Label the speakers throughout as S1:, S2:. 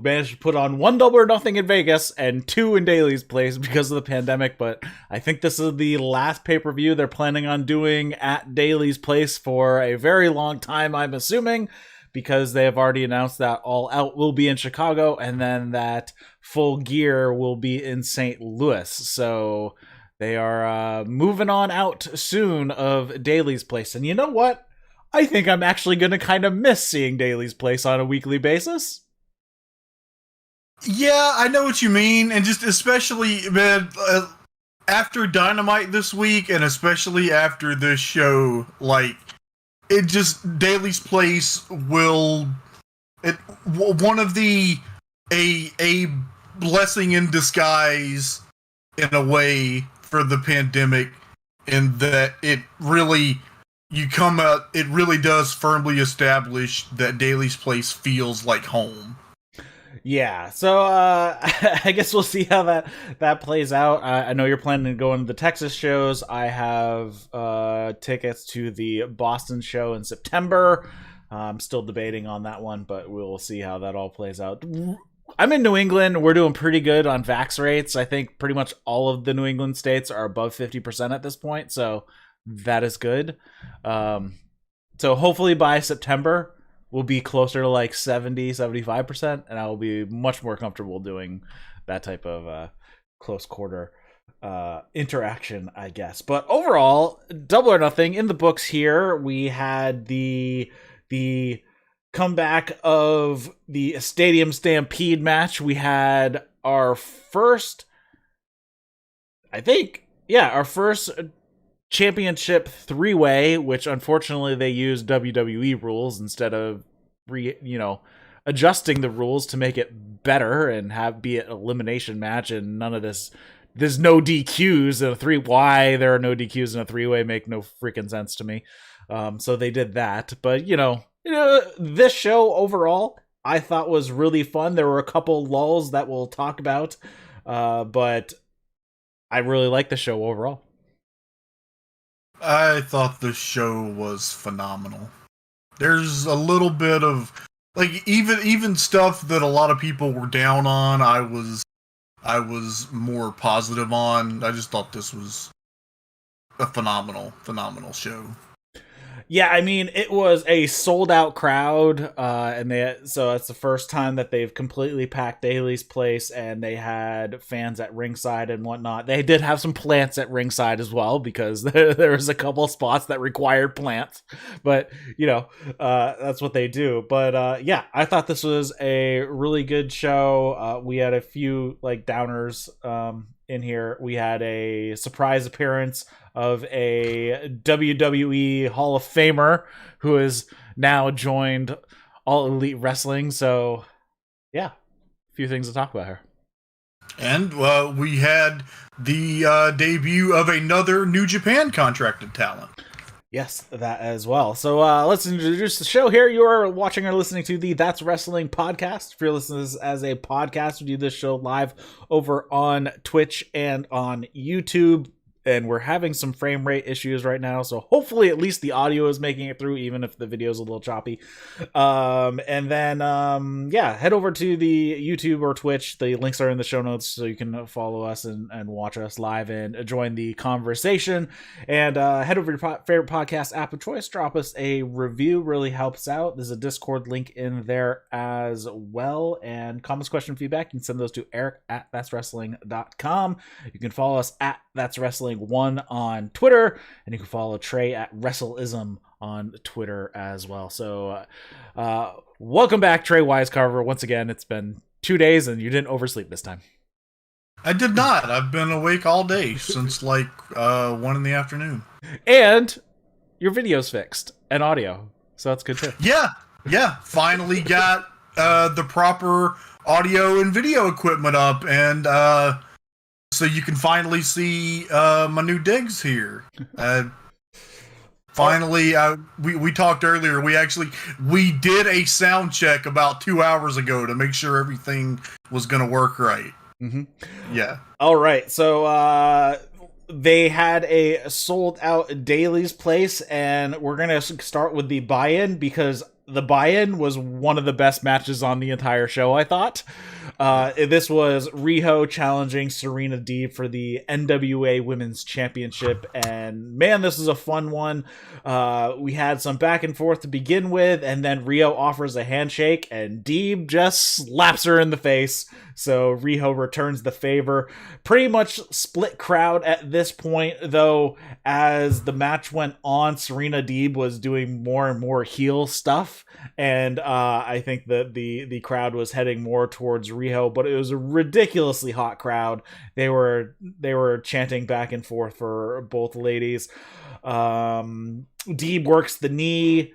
S1: managed to put on 1 Double or Nothing in Vegas and 2 in Daly's Place because of the pandemic, but I think this is the last pay-per-view they're planning on doing at Daly's Place for a very long time, I'm assuming, because they have already announced that All Out will be in Chicago and then that Full Gear will be in St. Louis. So they are moving on out soon of Daly's Place. And you know what? I think I'm actually going to kind of miss seeing Daly's Place on a weekly basis.
S2: Yeah, I know what you mean, and just especially, man, after Dynamite this week, and especially after this show, like, it just, Daly's Place one of a blessing in disguise, in a way, for the pandemic, in that it really does firmly establish that Daly's Place feels like home.
S1: Yeah, so I guess we'll see how that plays out. I know you're planning to go into the Texas shows. I have tickets to the Boston show in September. I'm still debating on that one, but we'll see how that all plays out. I'm in New England. We're doing pretty good on vax rates. I think pretty much all of the New England states are above 50% at this point, so that is good. So hopefully by September, we'll be closer to like 70-75%, and I will be much more comfortable doing that type of close quarter interaction, I guess. But overall, Double or Nothing in the books here. We had the comeback of the Stadium Stampede match. We had our first championship 3-way, which unfortunately they used WWE rules instead of adjusting the rules to make it better and be an elimination match, and none of this. There's no DQs in a 3. Why there are no DQs in a 3-way make no freaking sense to me. So they did that, but this show overall I thought was really fun. There were a couple lulls that we'll talk about, but I really like the show overall.
S2: I thought the show was phenomenal. There's a little bit of, like, even stuff that a lot of people were down on, I was more positive on. I just thought this was a phenomenal show.
S1: Yeah, I mean, it was a sold-out crowd, so it's the first time that they've completely packed Daly's Place, and they had fans at ringside and whatnot. They did have some plants at ringside as well, because there was a couple spots that required plants, but, that's what they do. But, yeah, I thought this was a really good show. We had a few, downers in here. We had a surprise appearance of a WWE Hall of Famer who has now joined All Elite Wrestling. So, yeah, a few things to talk about here.
S2: And we had the debut of another New Japan contracted talent.
S1: Yes, that as well. So let's introduce the show here. You are watching or listening to the That's Wrestling podcast. If you're listening to this as a podcast, we do this show live over on Twitch and on YouTube. And we're having some frame rate issues right now, so hopefully at least the audio is making it through, even if the video is a little choppy. And then, head over to the YouTube or Twitch. The links are in the show notes, so you can follow us and watch us live and join the conversation. And head over to your favorite podcast app of choice. Drop us a review. Really helps out. There's a Discord link in there as well. And comments, question, feedback, you can send those to eric@thatswrestling.com. You can follow us at That's Wrestling 1 on Twitter, and you can follow Trae at WrestleIsm on Twitter as well. So welcome back, Trae Wisecarver. Once again, it's been 2 days and you didn't oversleep this time.
S2: I did not. I've been awake all day since 1 in the afternoon.
S1: And your video's fixed and audio, so that's good too.
S2: Yeah, finally got the proper audio and video equipment up, and so you can finally see my new digs here. Finally, we talked earlier. We did a sound check about 2 hours ago to make sure everything was going to work right.
S1: Mm-hmm.
S2: Yeah.
S1: All right. So they had a sold out Daly's Place, and we're going to start with the buy-in because the buy-in was one of the best matches on the entire show, I thought. This was Riho challenging Serena Deeb for the NWA Women's Championship, and man, this is a fun one. We had some back and forth to begin with, and then Riho offers a handshake, and Deeb just slaps her in the face, so Riho returns the favor. Pretty much split crowd at this point, though, as the match went on, Serena Deeb was doing more and more heel stuff, and I think that the crowd was heading more towards Riho, but it was a ridiculously hot crowd. They were chanting back and forth for both ladies. Deeb works the knee,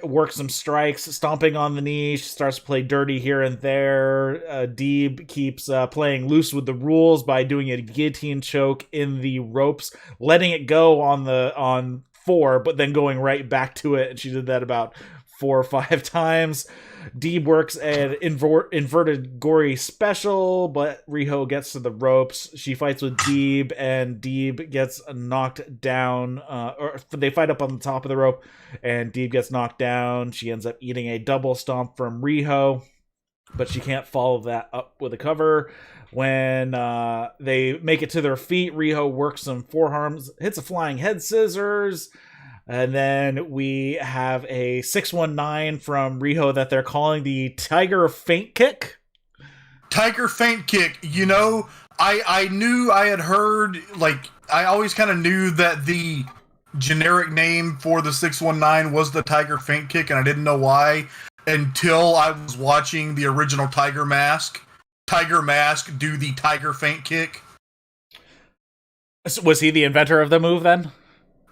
S1: works some strikes, stomping on the knee. She starts to play dirty here and there. Deeb keeps playing loose with the rules by doing a guillotine choke in the ropes, letting it go on 4, but then going right back to it. And she did that about 4 or 5 times. Deeb works an inverted gory special, but Riho gets to the ropes. She fights with Deeb, and Deeb gets knocked down. Or they fight up on the top of the rope, and Deeb gets knocked down. She ends up eating a double stomp from Riho, but she can't follow that up with a cover. When they make it to their feet, Riho works some forearms, hits a flying head scissors. And then we have a 619 from Riho that they're calling the Tiger Feint Kick.
S2: Tiger Feint Kick. You know, I knew, I had heard, like, I always kind of knew that the generic name for the 619 was the Tiger Feint Kick, and I didn't know why until I was watching the original Tiger Mask. Tiger Mask do the Tiger Feint Kick.
S1: Was he the inventor of the move then?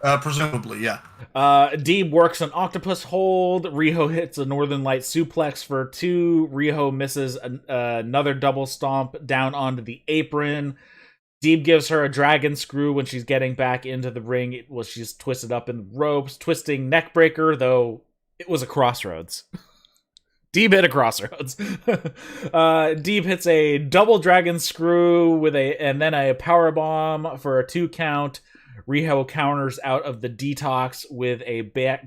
S2: Presumably, yeah.
S1: Deeb works an octopus hold. Riho hits a Northern Light suplex for 2. Riho misses another double stomp down onto the apron. Deeb gives her a dragon screw when she's getting back into the ring. She's twisted up in the ropes. Twisting neck breaker, though it was a crossroads. Deeb hit a crossroads. Deeb hits a double dragon screw and then a power bomb for a 2 count. Riho counters out of the detox with a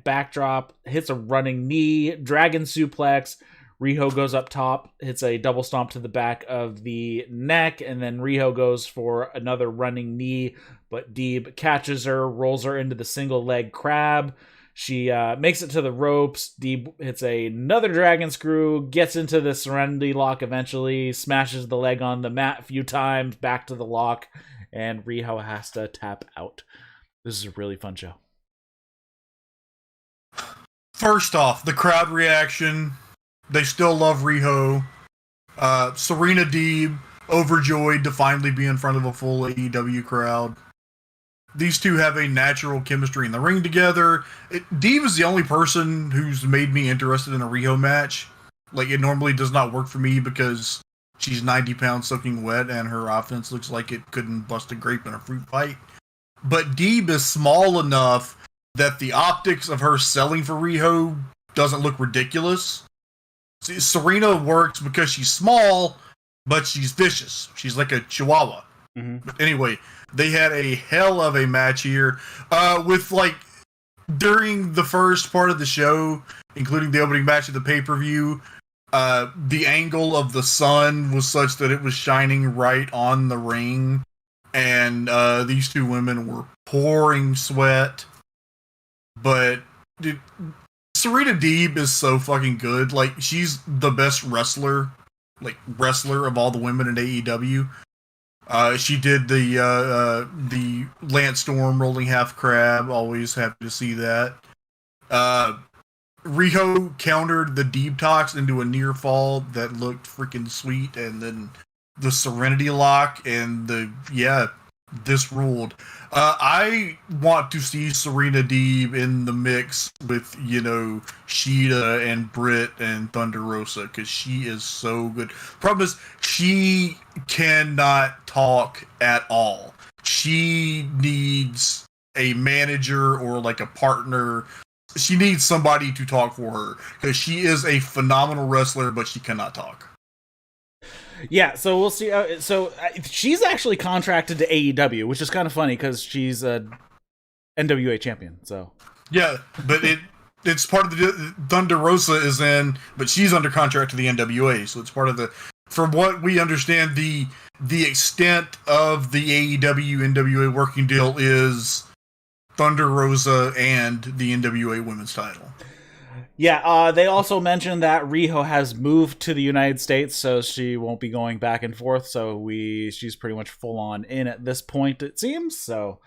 S1: backdrop, hits a running knee, dragon suplex. Riho goes up top, hits a double stomp to the back of the neck, and then Riho goes for another running knee, but Deeb catches her, rolls her into the single leg crab. She makes it to the ropes. Deeb hits another dragon screw, gets into the Serenity Lock eventually, smashes the leg on the mat a few times, back to the lock, and Riho has to tap out. This is a really fun show.
S2: First off, the crowd reaction. They still love Riho. Serena Deeb, overjoyed to finally be in front of a full AEW crowd. These two have a natural chemistry in the ring together. Deeb is the only person who's made me interested in a Riho match. Like, it normally does not work for me because she's 90 pounds soaking wet and her offense looks like it couldn't bust a grape in a fruit fight. But Deeb is small enough that the optics of her selling for Riho doesn't look ridiculous. See, Serena works because she's small, but she's vicious. She's like a chihuahua. Mm-hmm. But anyway, they had a hell of a match here. With, like, during the first part of the show, including the opening match of the pay-per-view, the angle of the sun was such that it was shining right on the ring, and these two women were pouring sweat. But dude, Serena Deeb is so fucking good. Like, she's the best wrestler of all the women in AEW. She did the Lance Storm rolling half crab. Always happy to see that. Riho countered the Deeb Tox into a near fall that looked freaking sweet, and then the Serenity Lock and this ruled. I want to see Serena Deeb in the mix with, Shida and Britt and Thunder Rosa, because she is so good. Problem is, she cannot talk at all. She needs a manager or like a partner. She needs somebody to talk for her, because she is a phenomenal wrestler, but she cannot talk.
S1: Yeah, so we'll see. She's actually contracted to AEW, which is kind of funny because she's a NWA champion. So
S2: yeah, but it's part of the Thunder Rosa is in, but she's under contract to the NWA, so it's part of the. From what we understand, the extent of the AEW NWA working deal is Thunder Rosa and the NWA Women's title.
S1: Yeah, they also mentioned that Riho has moved to the United States, so she won't be going back and forth. So she's pretty much full on in at this point, it seems. So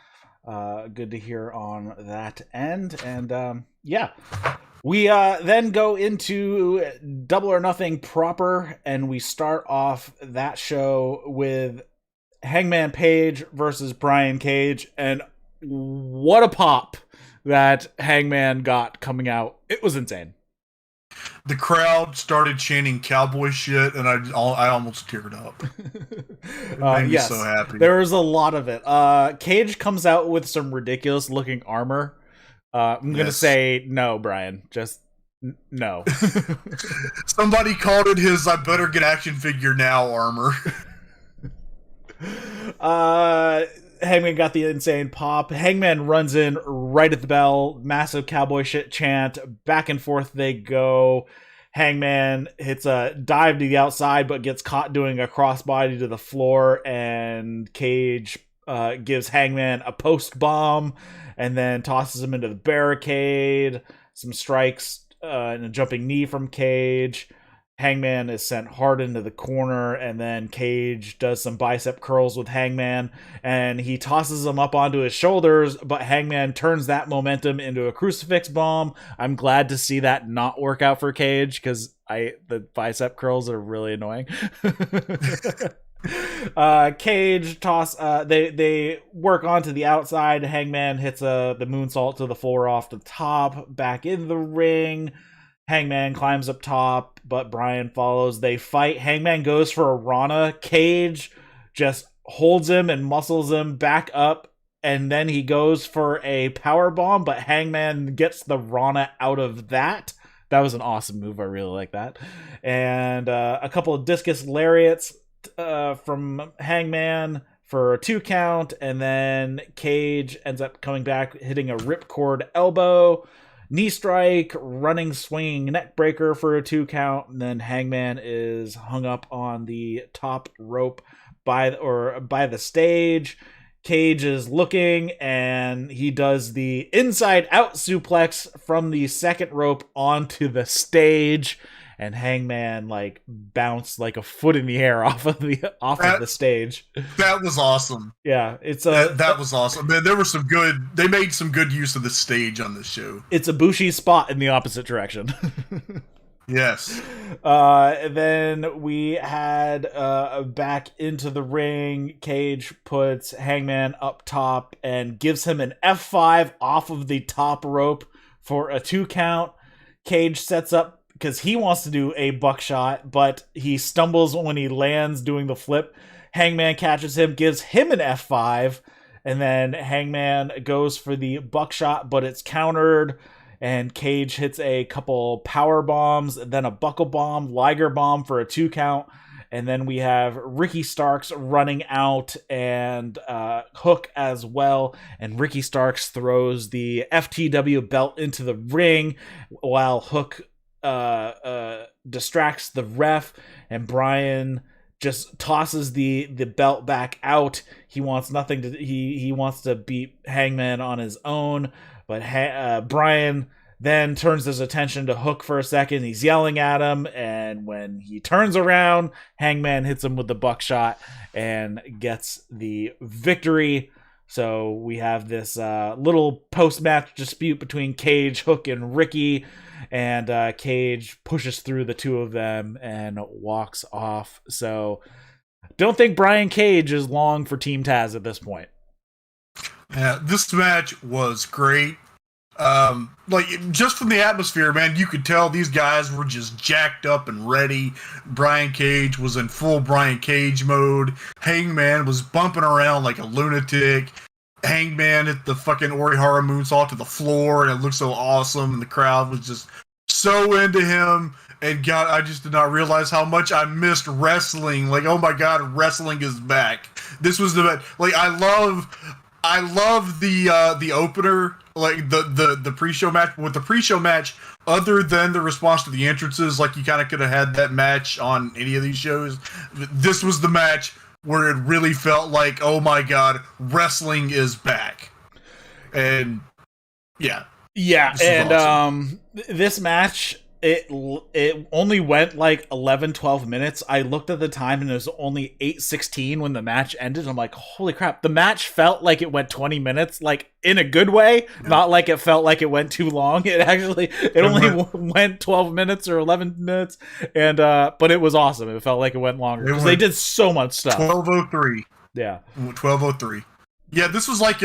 S1: good to hear on that end. And yeah, we then go into Double or Nothing proper, and we start off that show with Hangman Page versus Brian Cage, and what a pop that Hangman got coming out. It was insane.
S2: The crowd started chanting cowboy shit, and I almost teared up. It made me so happy.
S1: There was a lot of it. Cage comes out with some ridiculous looking armor. I'm going to say no, Brian. Just no.
S2: Somebody called it his I better get action figure now armor.
S1: Hangman got the insane pop. Hangman runs in right at the bell. Massive cowboy shit chant. Back and forth they go. Hangman hits a dive to the outside, but gets caught doing a crossbody to the floor. And Cage gives Hangman a post bomb and then tosses him into the barricade. Some strikes and a jumping knee from Cage. Hangman is sent hard into the corner, and then Cage does some bicep curls with Hangman, and he tosses him up onto his shoulders, but Hangman turns that momentum into a crucifix bomb. I'm glad to see that not work out for Cage, because the bicep curls are really annoying. Cage toss, they work onto the outside. Hangman hits the moonsault to the floor off the top, back in the ring. Hangman climbs up top, but Brian follows. They fight. Hangman goes for a Rana. Cage just holds him and muscles him back up, and then he goes for a power bomb, but Hangman gets the Rana out of that. That was an awesome move. I really like that. And a couple of discus lariats from Hangman for a 2 count, and then Cage ends up coming back, hitting a ripcord elbow. Knee strike, running swinging neck breaker for a 2 count, and then Hangman is hung up on the top rope by the stage. Cage is looking, and he does the inside out suplex from the second rope onto the stage, and Hangman bounced like a foot in the air off of the stage.
S2: That was awesome.
S1: Yeah, it's
S2: that was awesome. Man, they made some good use of the stage on this show.
S1: It's a Bushi spot in the opposite direction.
S2: Yes.
S1: Then we had back into the ring. Cage puts Hangman up top and gives him an F5 off of the top rope for a 2 count. Cage sets up because he wants to do a buckshot, but he stumbles when he lands doing the flip. Hangman catches him, gives him an F5, and then Hangman goes for the buckshot, but it's countered, and Cage hits a couple power bombs, then a buckle bomb, Liger bomb for a 2 count, and then we have Ricky Starks running out and Hook as well, and Ricky Starks throws the FTW belt into the ring while Hook distracts the ref, and Brian just tosses the belt back out. He wants nothing to he wants to beat Hangman on his own, but Brian then turns his attention to Hook for a second. He's yelling at him, and when he turns around, Hangman hits him with the buckshot and gets the victory. So we have this little post-match dispute between Cage, Hook, and Ricky, and Cage pushes through the 2 of them and walks off. So don't think Brian Cage is long for Team Taz at this point.
S2: Yeah, this match was great. Just from the atmosphere, man, you could tell these guys were just jacked up and ready. Brian Cage was in full Brian Cage mode. Hangman was bumping around like a lunatic. Hangman hit the fucking Orihara moonsault to the floor, and it looked so awesome, and the crowd was just so into him. And God, I just did not realize how much I missed wrestling. Like, oh my God, wrestling is back. This was I love the opener like the pre-show match. With the pre-show match, other than the response to the entrances, like you kind of could have had that match on any of these shows. This was the match where it really felt like, oh my god, wrestling is back. And yeah,
S1: and
S2: awesome.
S1: This match, it only went like 11-12 minutes. I looked at the time and it was only 8:16 when the match ended. I'm like, holy crap, the match felt like it went 20 minutes, like in a good way, not like it felt like it went too long. It only went 12 minutes or 11 minutes, and but it was awesome. It felt like it went longer because they did so much stuff.
S2: 12:03.
S1: Yeah,
S2: 12:03. Yeah, this was like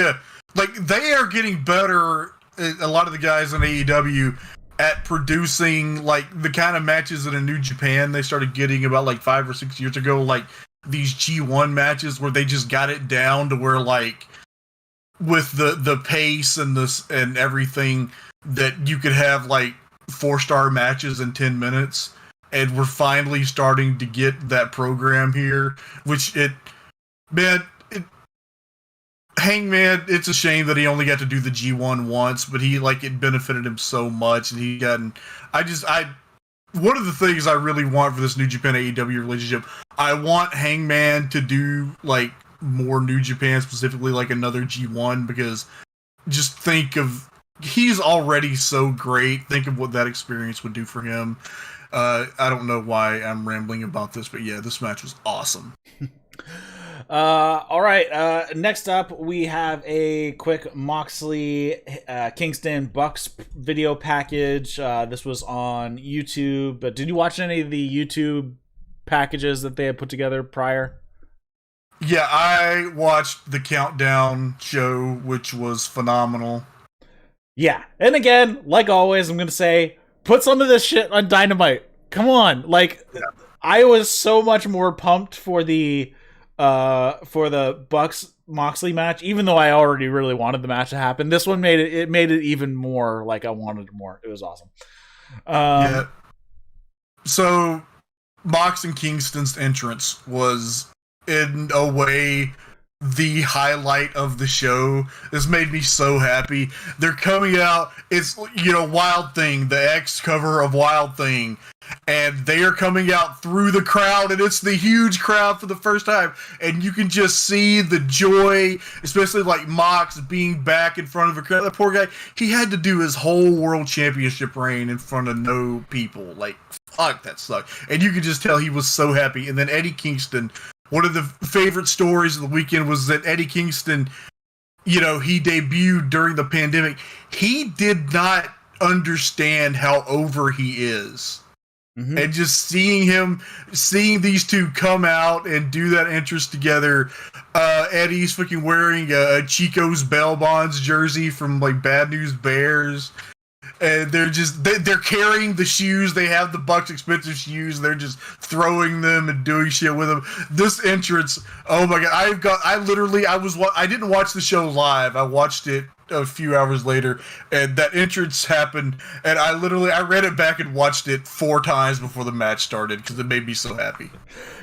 S2: they are getting better. A lot of the guys in AEW at producing like the kind of matches in a New Japan they started getting about like 5 or 6 years ago, like these G1 matches where they just got it down to where like with the pace and this and everything that you could have like 4-star matches in 10 minutes. And we're finally starting to get that program here, which Hangman, it's a shame that he only got to do the G1 once, but it benefited him so much, and one of the things I really want for this New Japan AEW relationship, I want Hangman to do like more New Japan, specifically like another G1, because just he's already so great. Think of what that experience would do for him. I don't know why I'm rambling about this, but yeah, this match was awesome.
S1: All right. Next up, we have a quick Moxley, Kingston Bucks video package. This was on YouTube. But did you watch any of the YouTube packages that they had put together prior?
S2: Yeah, I watched the Countdown show, which was phenomenal.
S1: Yeah, and again, like always, I'm gonna say, put some of this shit on Dynamite. Come on, I was so much more pumped for the Bucks Moxley match, even though I already really wanted the match to happen. This one made it even more like I wanted more. It was awesome.
S2: Yeah. So Mox and Kingston's entrance was in a way the highlight of the show. This made me so happy. They're coming out. It's, Wild Thing, the X cover of Wild Thing. And they are coming out through the crowd, and it's the huge crowd for the first time. And you can just see the joy, especially like Mox being back in front of a crowd. That poor guy, he had to do his whole world championship reign in front of no people. Like, fuck, that sucked. And you could just tell he was so happy. And then Eddie Kingston, one of the favorite stories of the weekend was that Eddie Kingston, he debuted during the pandemic. He did not understand how over he is. Mm-hmm. And just seeing these two come out and do that entrance together. Eddie's fucking wearing a Chico's Bell Bonds jersey from like Bad News Bears. And they're carrying the shoes. They have the Bucks expensive shoes. They're just throwing them and doing shit with them. This entrance, oh my god! I didn't watch the show live. I watched it a few hours later, and that entrance happened. And I read it back and watched it 4 times before the match started because it made me so happy.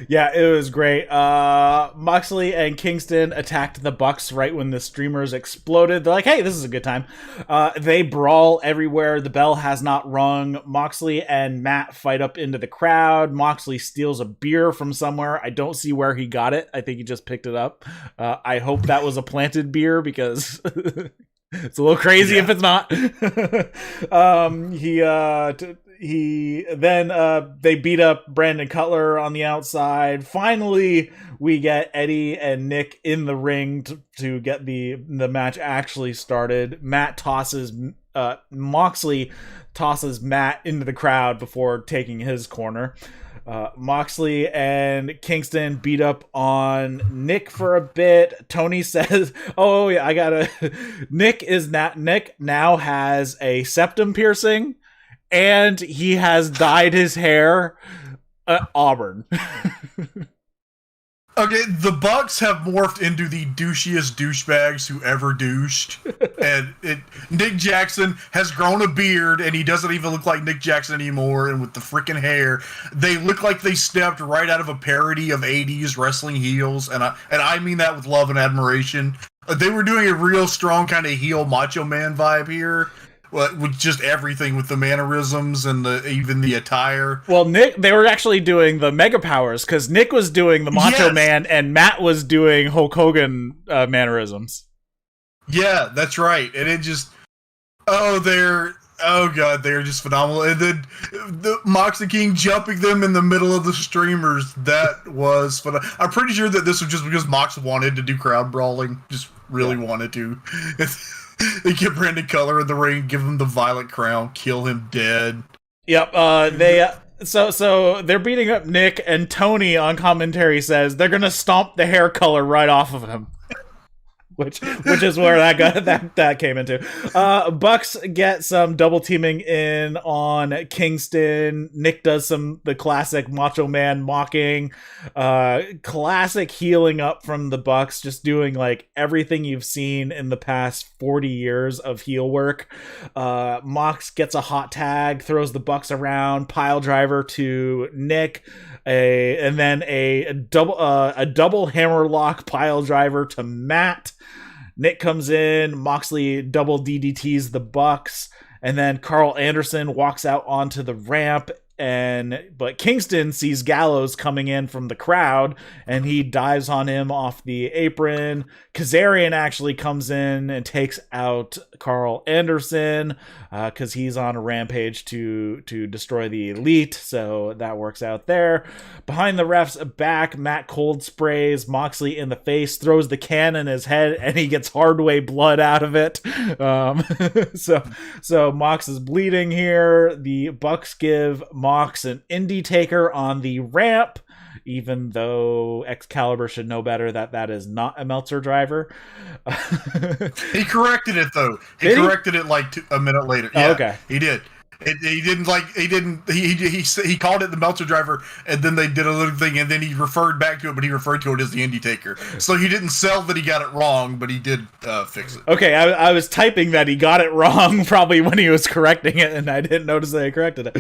S1: Yeah, it was great. Moxley and Kingston attacked the Bucks right when the streamers exploded. They're like, hey, this is a good time. They brawl everywhere. The bell has not rung. Moxley and Matt fight up into the crowd. Moxley steals a beer from somewhere. I don't see where he got it. I think he just picked it up. I hope that was a planted beer because it's a little crazy if it's not. They beat up Brandon Cutler on the outside. Finally, we get Eddie and Nick in the ring to get the match actually started. Moxley tosses Matt into the crowd before taking his corner. Moxley and Kingston beat up on Nick for a bit. Tony says, "Oh yeah, Nick now has a septum piercing, and he has dyed his hair auburn."
S2: Okay, the Bucks have morphed into the douchiest douchebags who ever douched. And Nick Jackson has grown a beard, and he doesn't even look like Nick Jackson anymore, and with the freaking hair. They look like they stepped right out of a parody of 80s wrestling heels, and I mean that with love and admiration. They were doing a real strong kind of heel Macho Man vibe here, with just everything, with the mannerisms and even the attire.
S1: Well, they were actually doing the Mega Powers, because Nick was doing the Macho Man and Matt was doing Hulk Hogan mannerisms.
S2: Yeah, that's right. And it just, they're just phenomenal. And then the Moxley King jumping them in the middle of the streamers, that was phenomenal. I'm pretty sure that this was just because Mox wanted to do crowd brawling, just really wanted to. They get Brandon Cutler in the ring, give him the Violet Crown, kill him dead.
S1: Yep, so they're beating up Nick, and Tony on commentary says they're gonna stomp the hair color right off of him. Which is where that came into. Bucks get some double teaming in on Kingston. Nick does the classic Macho Man mocking, classic healing up from the Bucks, just doing like everything you've seen in the past 40 years of heel work. Mox gets a hot tag, throws the Bucks around, pile driver to Nick. And then a double hammerlock pile driver to Matt. Nick comes in, Moxley double DDTs the Bucks, and then Carl Anderson walks out onto the ramp, but Kingston sees Gallows coming in from the crowd, and he dives on him off the apron. Kazarian actually comes in and takes out Carl Anderson, because he's on a rampage to destroy the Elite, so that works out there. Behind the ref's back, Matt cold sprays Moxley in the face, throws the can in his head, and he gets hardway blood out of it. So Mox is bleeding here. The Bucks give Mox an indie taker on the ramp, even though Excalibur should know better that is not a Meltzer driver.
S2: He corrected it though. He corrected it like a minute later. Yeah,
S1: okay,
S2: he did. He called it the Meltzer driver, and then they did a little thing, and then he referred back to it, but he referred to it as the Indie Taker. So he didn't sell that he got it wrong, but he did fix it.
S1: Okay, I was typing that he got it wrong probably when he was correcting it, and I didn't notice that he corrected it.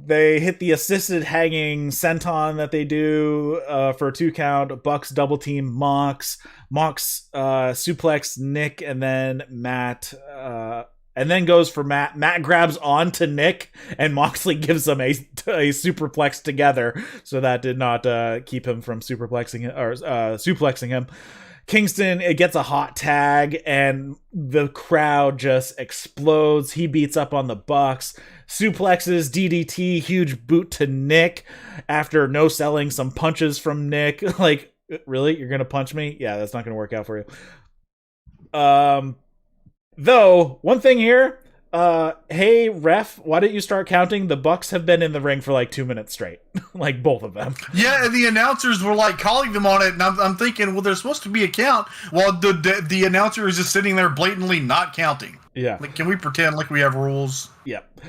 S1: They hit the assisted hanging senton that they do for a 2 count. Bucks double team Mox suplex Nick, and then Matt. And then goes for Matt. Matt grabs onto Nick, and Moxley gives him a superplex together. So that did not keep him from suplexing him. Kingston, it gets a hot tag, and the crowd just explodes. He beats up on the Bucks. Suplexes, DDT, huge boot to Nick after no-selling some punches from Nick. Like, really? You're going to punch me? Yeah, that's not going to work out for you. Though, one thing here, hey, ref, why don't you start counting? The Bucks have been in the ring for like 2 minutes straight. Like, both of them.
S2: Yeah, and the announcers were like calling them on it, and I'm thinking, well, there's supposed to be a count, while the announcer is just sitting there blatantly not counting.
S1: Yeah.
S2: Like, can we pretend like we have rules?
S1: Yep.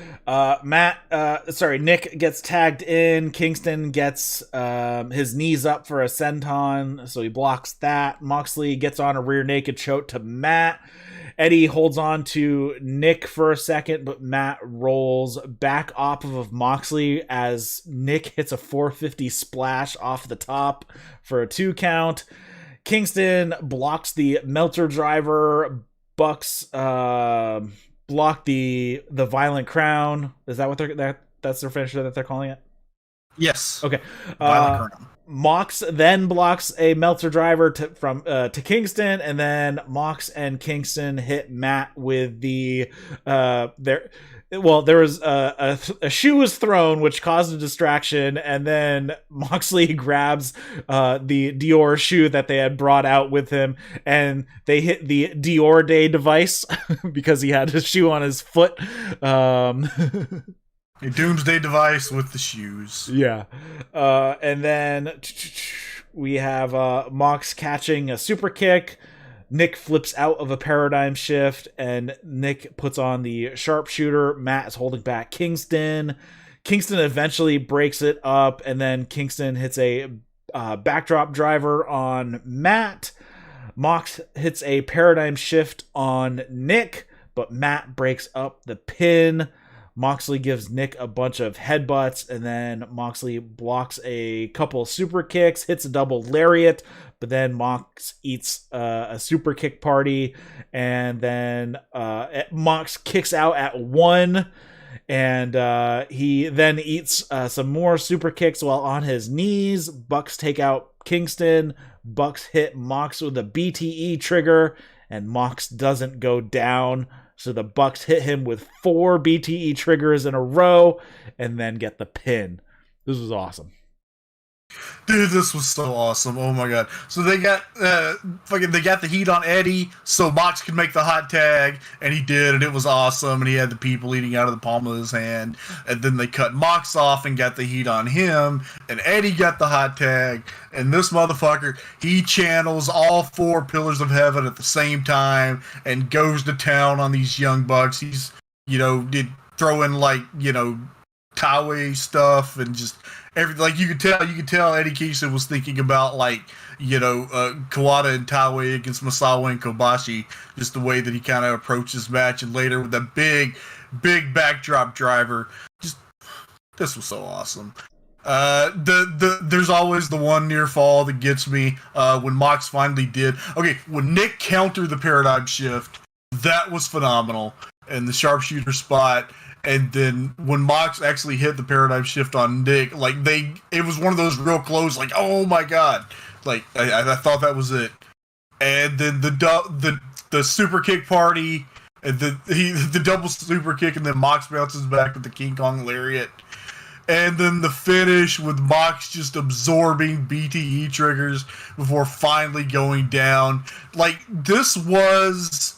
S1: Nick gets tagged in. Kingston gets his knees up for a senton, so he blocks that. Moxley gets on a rear naked choke to Matt. Eddie holds on to Nick for a second, but Matt rolls back off of Moxley as Nick hits a 450 splash off the top for a 2 count. Kingston blocks the Meltzer driver. Bucks block the Violent Crown. Is that what that's their finisher that they're calling it?
S2: Yes.
S1: Okay.
S2: Violent Crown.
S1: Mox then blocks a Meltzer driver to Kingston, and then Mox and Kingston hit Matt with the there was a shoe was thrown, which caused a distraction, and then Moxley grabs the Dior shoe that they had brought out with him, and they hit the Dior Day device because he had his shoe on his foot.
S2: A doomsday device with the shoes.
S1: Yeah. And then we have Mox catching a super kick. Nick flips out of a paradigm shift, and Nick puts on the sharpshooter. Matt is holding back Kingston. Kingston eventually breaks it up, and then Kingston hits a backdrop driver on Matt. Mox hits a paradigm shift on Nick, but Matt breaks up the pin. Moxley gives Nick a bunch of headbutts, and then Moxley blocks a couple super kicks, hits a double lariat, but then Mox eats a super kick party, and then Mox kicks out at 1, and he then eats some more super kicks while on his knees. Bucks take out Kingston. Bucks hit Mox with a BTE trigger, and Mox doesn't go down. So the Bucks hit him with 4 BTE triggers in a row and then get the pin. This was awesome.
S2: Dude, this was so awesome. Oh my god. So they got they got the heat on Eddie so Mox could make the hot tag, and he did, and it was awesome, and he had the people eating out of the palm of his hand, and then they cut Mox off and got the heat on him, and Eddie got the hot tag, and this motherfucker, he channels all 4 pillars of heaven at the same time and goes to town on these young bucks. He's, did throw in Taue stuff and just everything. Like you could tell Eddie Kingston was thinking about Kawada and Taue against Masawa and Kobashi, just the way that he kind of approached this match, and later with that big backdrop driver. Just this was so awesome. There's always the one near fall that gets me when Mox finally did. Okay, when Nick countered the paradigm shift, that was phenomenal, and the sharpshooter spot. And then when Mox actually hit the paradigm shift on Nick, it was one of those real close, oh my god, I thought that was it. And then the super kick party, and the double super kick, and then Mox bounces back with the King Kong lariat, and then the finish with Mox just absorbing BTE triggers before finally going down. This was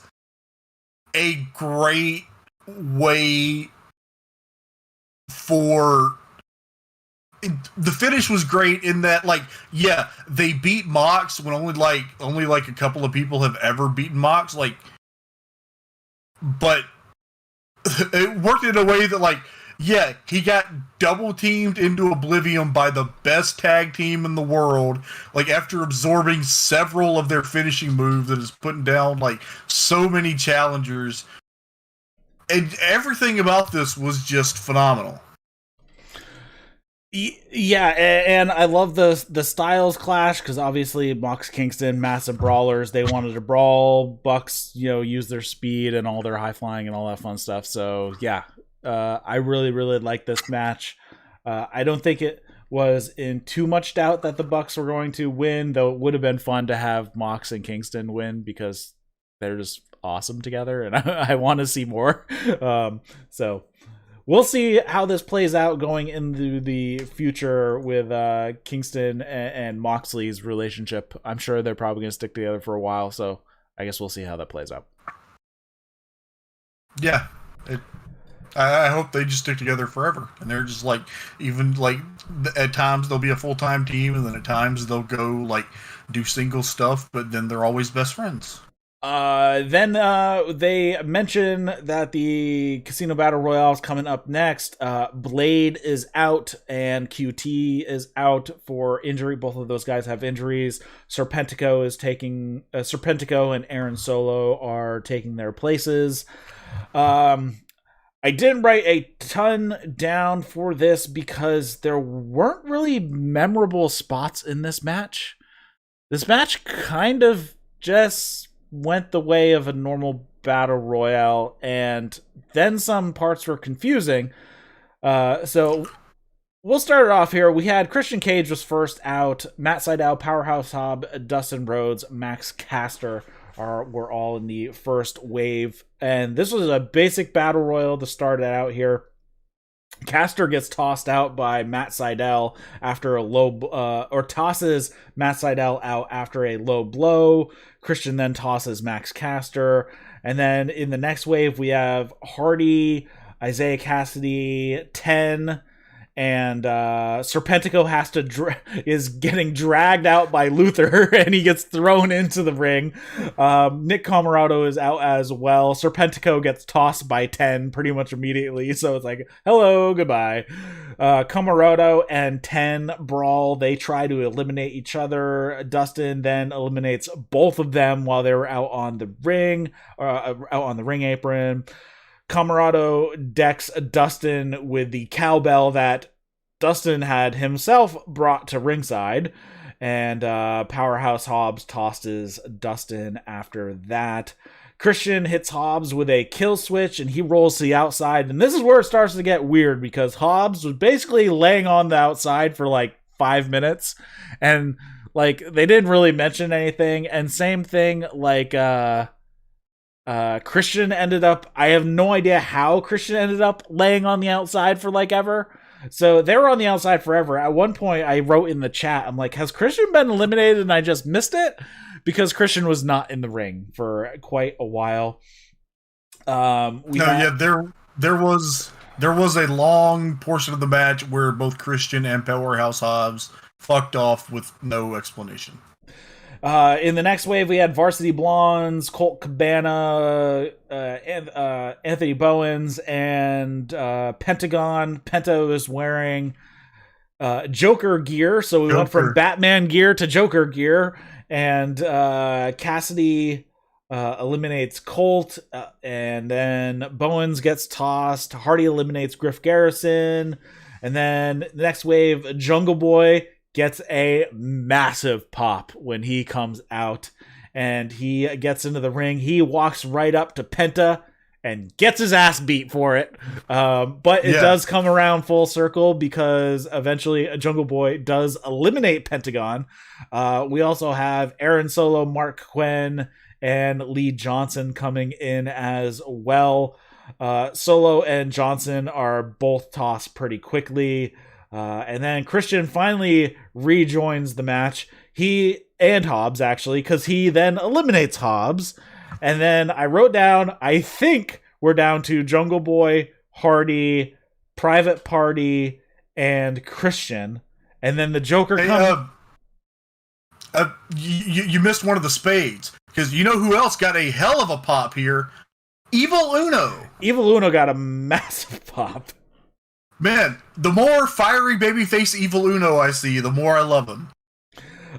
S2: a great way for the finish was great in that they beat Mox when only a couple of people have ever beaten Mox, but it worked in a way that he got double teamed into oblivion by the best tag team in the world, after absorbing several of their finishing moves that is putting down so many challengers. And everything about this was just phenomenal.
S1: Yeah, and I love the styles clash, because obviously Mox Kingston, massive brawlers, they wanted to brawl. Bucks, use their speed and all their high flying and all that fun stuff. So yeah, I really, really like this match. I don't think it was in too much doubt that the Bucks were going to win, though it would have been fun to have Mox and Kingston win, because they're just awesome together, and I want to see more. So we'll see how this plays out going into the future with Kingston and Moxley's relationship. I'm sure they're probably going to stick together for a while, so I guess we'll see how that plays out.
S2: Yeah, I hope they just stick together forever, and they're just at times they'll be a full-time team, and then at times they'll go do single stuff, but then they're always best friends.
S1: Then they mention that the Casino Battle Royale is coming up next. Blade is out and QT is out for injury. Both of those guys have injuries. Serpentico and Aaron Solo are taking their places. I didn't write a ton down for this because there weren't really memorable spots in this match. This match kind of just went the way of a normal battle royale, and then some parts were confusing. So we'll start it off here. We had Christian Cage was first out. Matt Sydal, Powerhouse Hobb, Dustin Rhodes, Max Caster were all in the first wave, and this was a basic battle royal to start it out here. Caster gets tossed out by Matt Sydal after a low, tosses Matt Sydal out after a low blow. Christian then tosses Max Caster. And then in the next wave, we have Hardy, Isaiah Cassidy, 10, and Serpentico is getting dragged out by Luther, and he gets thrown into the ring. Nick Comoroto is out as well. Serpentico gets tossed by 10 pretty much immediately, so it's hello, goodbye. Comoroto and 10 brawl. They try to eliminate each other. Dustin then eliminates both of them while they were out on the ring apron. Comoroto decks Dustin with the cowbell that Dustin had himself brought to ringside, and Powerhouse Hobbs tosses Dustin after that. Christian hits Hobbs with a kill switch, and he rolls to the outside. And this is where it starts to get weird, because Hobbs was basically laying on the outside for like 5 minutes, and like they didn't really mention anything. And same thing, like Christian ended up, I have no idea how Christian ended up laying on the outside for like ever. So they were on the outside forever. At one point I wrote in the chat, I'm like, has Christian been eliminated and I just missed it? Because Christian was not in the ring for quite a while. There was a long portion of the match where both Christian and Powerhouse Hobbs fucked off with no explanation. In the next wave, we had Varsity Blondes, Colt Cabana, Anthony Bowens, and Pentagon. Penta was wearing Joker gear, so we went from Batman gear to Joker gear. And Cassidy eliminates Colt, and then Bowens gets tossed. Hardy eliminates Griff Garrison. And then the next wave, Jungle Boy gets a massive pop when he comes out, and he gets into the ring. He walks right up to Penta and gets his ass beat for it. But it does come around full circle, because eventually Jungle Boy does eliminate Pentagon. We also have Aaron Solo, Mark Quinn, and Lee Johnson coming in as well. Solo and Johnson are both tossed pretty quickly. And then Christian finally rejoins the match. He and Hobbs, actually, because he then eliminates Hobbs. And then I wrote down, I think we're down to Jungle Boy, Hardy, Private Party, and Christian. And then the Joker comes.
S2: You missed one of the spades, because you know who else got a hell of a pop here? Evil Uno.
S1: Evil Uno got a massive pop.
S2: Man, the more fiery babyface Evil Uno I see, the more I love him.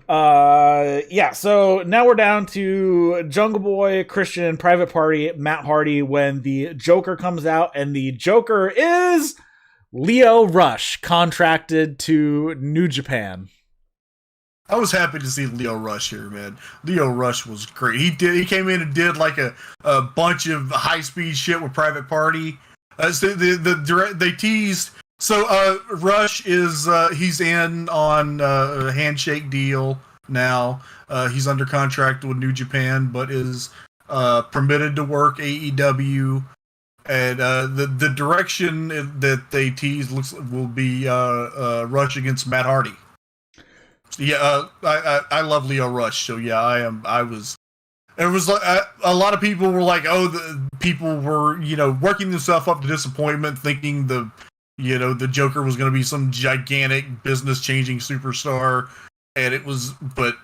S1: So now we're down to Jungle Boy, Christian, Private Party, Matt Hardy, when the Joker comes out, and the Joker is Lio Rush, contracted to New Japan.
S2: I was happy to see Lio Rush here, man. Lio Rush was great. He came in and did like a bunch of high-speed shit with Private Party. So they teased. So Rush is he's in on a handshake deal now. He's under contract with New Japan, but is permitted to work AEW. And the direction that they teased will be Rush against Matt Hardy. Yeah, I love Lio Rush. So yeah, I was. It was like a lot of people were like, people were working themselves up to disappointment, thinking the Joker was going to be some gigantic business changing superstar, and it was. But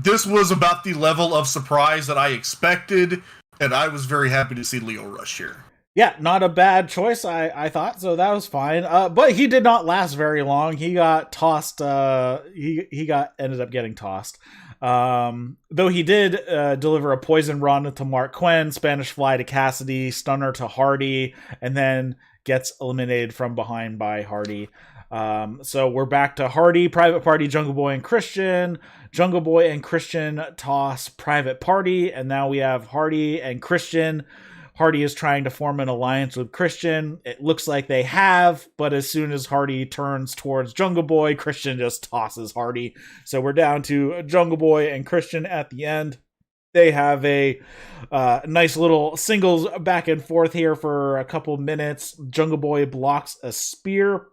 S2: this was about the level of surprise that I expected, and I was very happy to see Lio Rush here.
S1: Yeah, not a bad choice, I thought, so that was fine. But he did not last very long. He got tossed. Ended up getting tossed. Though he did deliver a poison run to Mark Quinn, Spanish Fly to Cassidy, Stunner to Hardy, and then gets eliminated from behind by Hardy. So we're back to Hardy, Private Party, Jungle Boy, and Christian. Jungle Boy and Christian toss Private Party, and now we have Hardy and Christian. Hardy is trying to form an alliance with Christian. It looks like they have, but as soon as Hardy turns towards Jungle Boy, Christian just tosses Hardy. So we're down to Jungle Boy and Christian at the end. They have a nice little singles back and forth here for a couple minutes. Jungle Boy blocks a spear.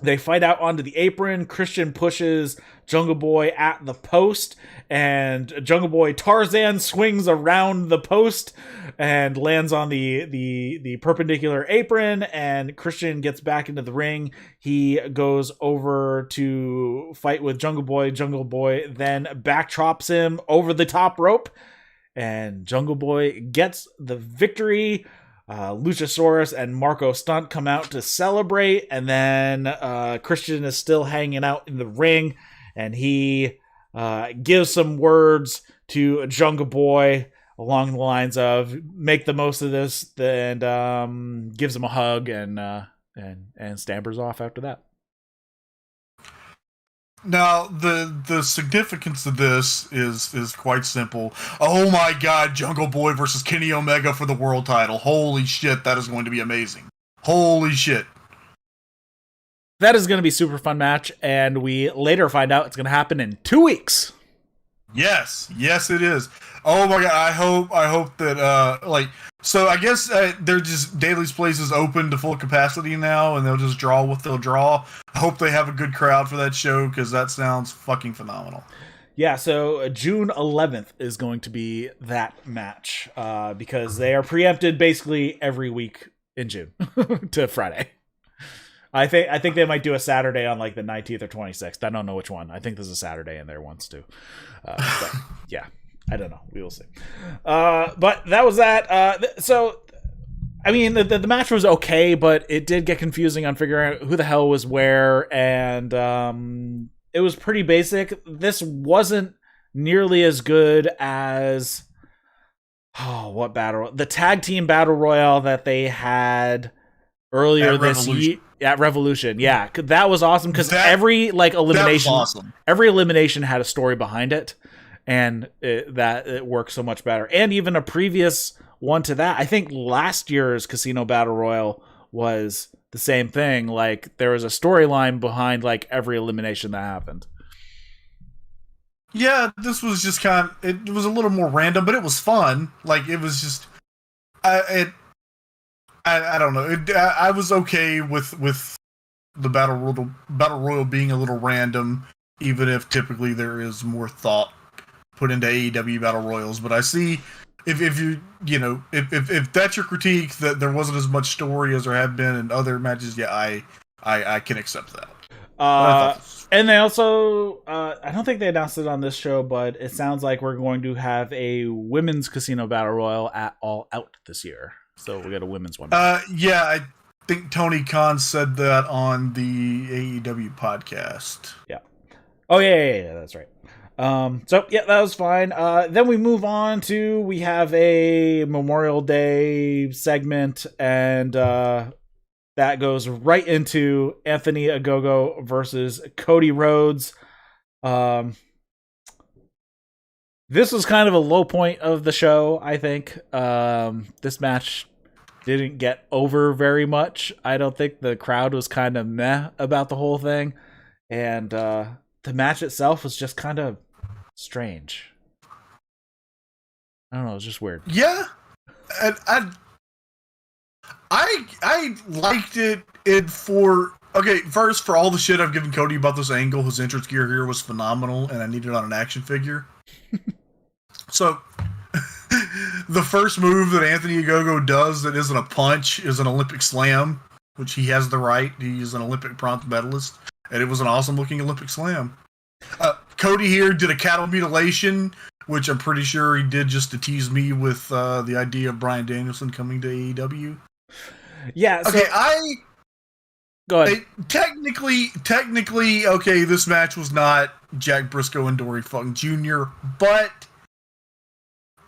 S1: They fight out onto the apron. Christian pushes Jungle Boy at the post, and Jungle Boy Tarzan swings around the post and lands on the perpendicular apron, and Christian gets back into the ring. He goes over to fight with Jungle Boy. Jungle Boy then backtrops him over the top rope, and Jungle Boy gets the victory. Luchasaurus and Marco Stunt come out to celebrate, and then Christian is still hanging out in the ring, and he gives some words to Jungle Boy, along the lines of make the most of this, and gives him a hug and stampers off after that.
S2: Now, the significance of this is quite simple. Oh my god, Jungle Boy versus Kenny Omega for the world title. Holy shit, that is going to be amazing. Holy shit.
S1: That is going to be a super fun match, and we later find out it's going to happen in 2 weeks.
S2: Yes, it is. Oh my god, I hope that so I guess they're just Daly's Place is open to full capacity now, and they'll just draw what they'll draw. I hope they have a good crowd for that show, because that sounds fucking phenomenal.
S1: Yeah, so June 11th is going to be that match, because they are preempted basically every week in June to Friday. I think they might do a Saturday on like the 19th or 26th. I don't know which one. I think there's a Saturday in there once too. But yeah, I don't know. We will see. But that was that. So, I mean, the match was okay, but it did get confusing on figuring out who the hell was where, and it was pretty basic. This wasn't nearly as good as what battle? The tag team battle royale that they had earlier this year at Revolution. Yeah, that was awesome, because every elimination,
S2: awesome.
S1: Every elimination had a story behind it, and it worked so much better. And even a previous one to that, I think last year's Casino Battle Royal was the same thing. Like, there was a storyline behind like every elimination that happened.
S2: Yeah, this was just it was a little more random, but it was fun. Like, it was just I don't know. I was okay with the battle royal being a little random, even if typically there is more thought put into AEW battle royals. But I see if if that's your critique, that there wasn't as much story as there have been in other matches. Yeah, I can accept that.
S1: And they also, I don't think they announced it on this show, but it sounds like we're going to have a women's casino battle royal at All Out this year. So we got a women's one.
S2: Yeah, I think Tony Khan said that on the AEW podcast.
S1: Yeah. Oh yeah, that's right. So yeah, that was fine. Then we move on to, we have a Memorial Day segment, and that goes right into Anthony Ogogo versus Cody Rhodes. This was kind of a low point of the show, I think. This match didn't get over very much. I don't think the crowd was kind of meh about the whole thing. And the match itself was just kind of strange. I don't know, it was just weird.
S2: Yeah. I liked it first, for all the shit I've given Cody about this angle, his entrance gear here was phenomenal, and I need it on an action figure. So, the first move that Anthony Ogogo does that isn't a punch is an Olympic slam, which he has the right. He is an Olympic bronze medalist, and it was an awesome-looking Olympic slam. Cody here did a cattle mutilation, which I'm pretty sure he did just to tease me with the idea of Bryan Danielson coming to AEW.
S1: Yeah, so...
S2: Okay,
S1: Go ahead.
S2: Technically, okay, this match was not Jack Briscoe and Dory Funk Jr., but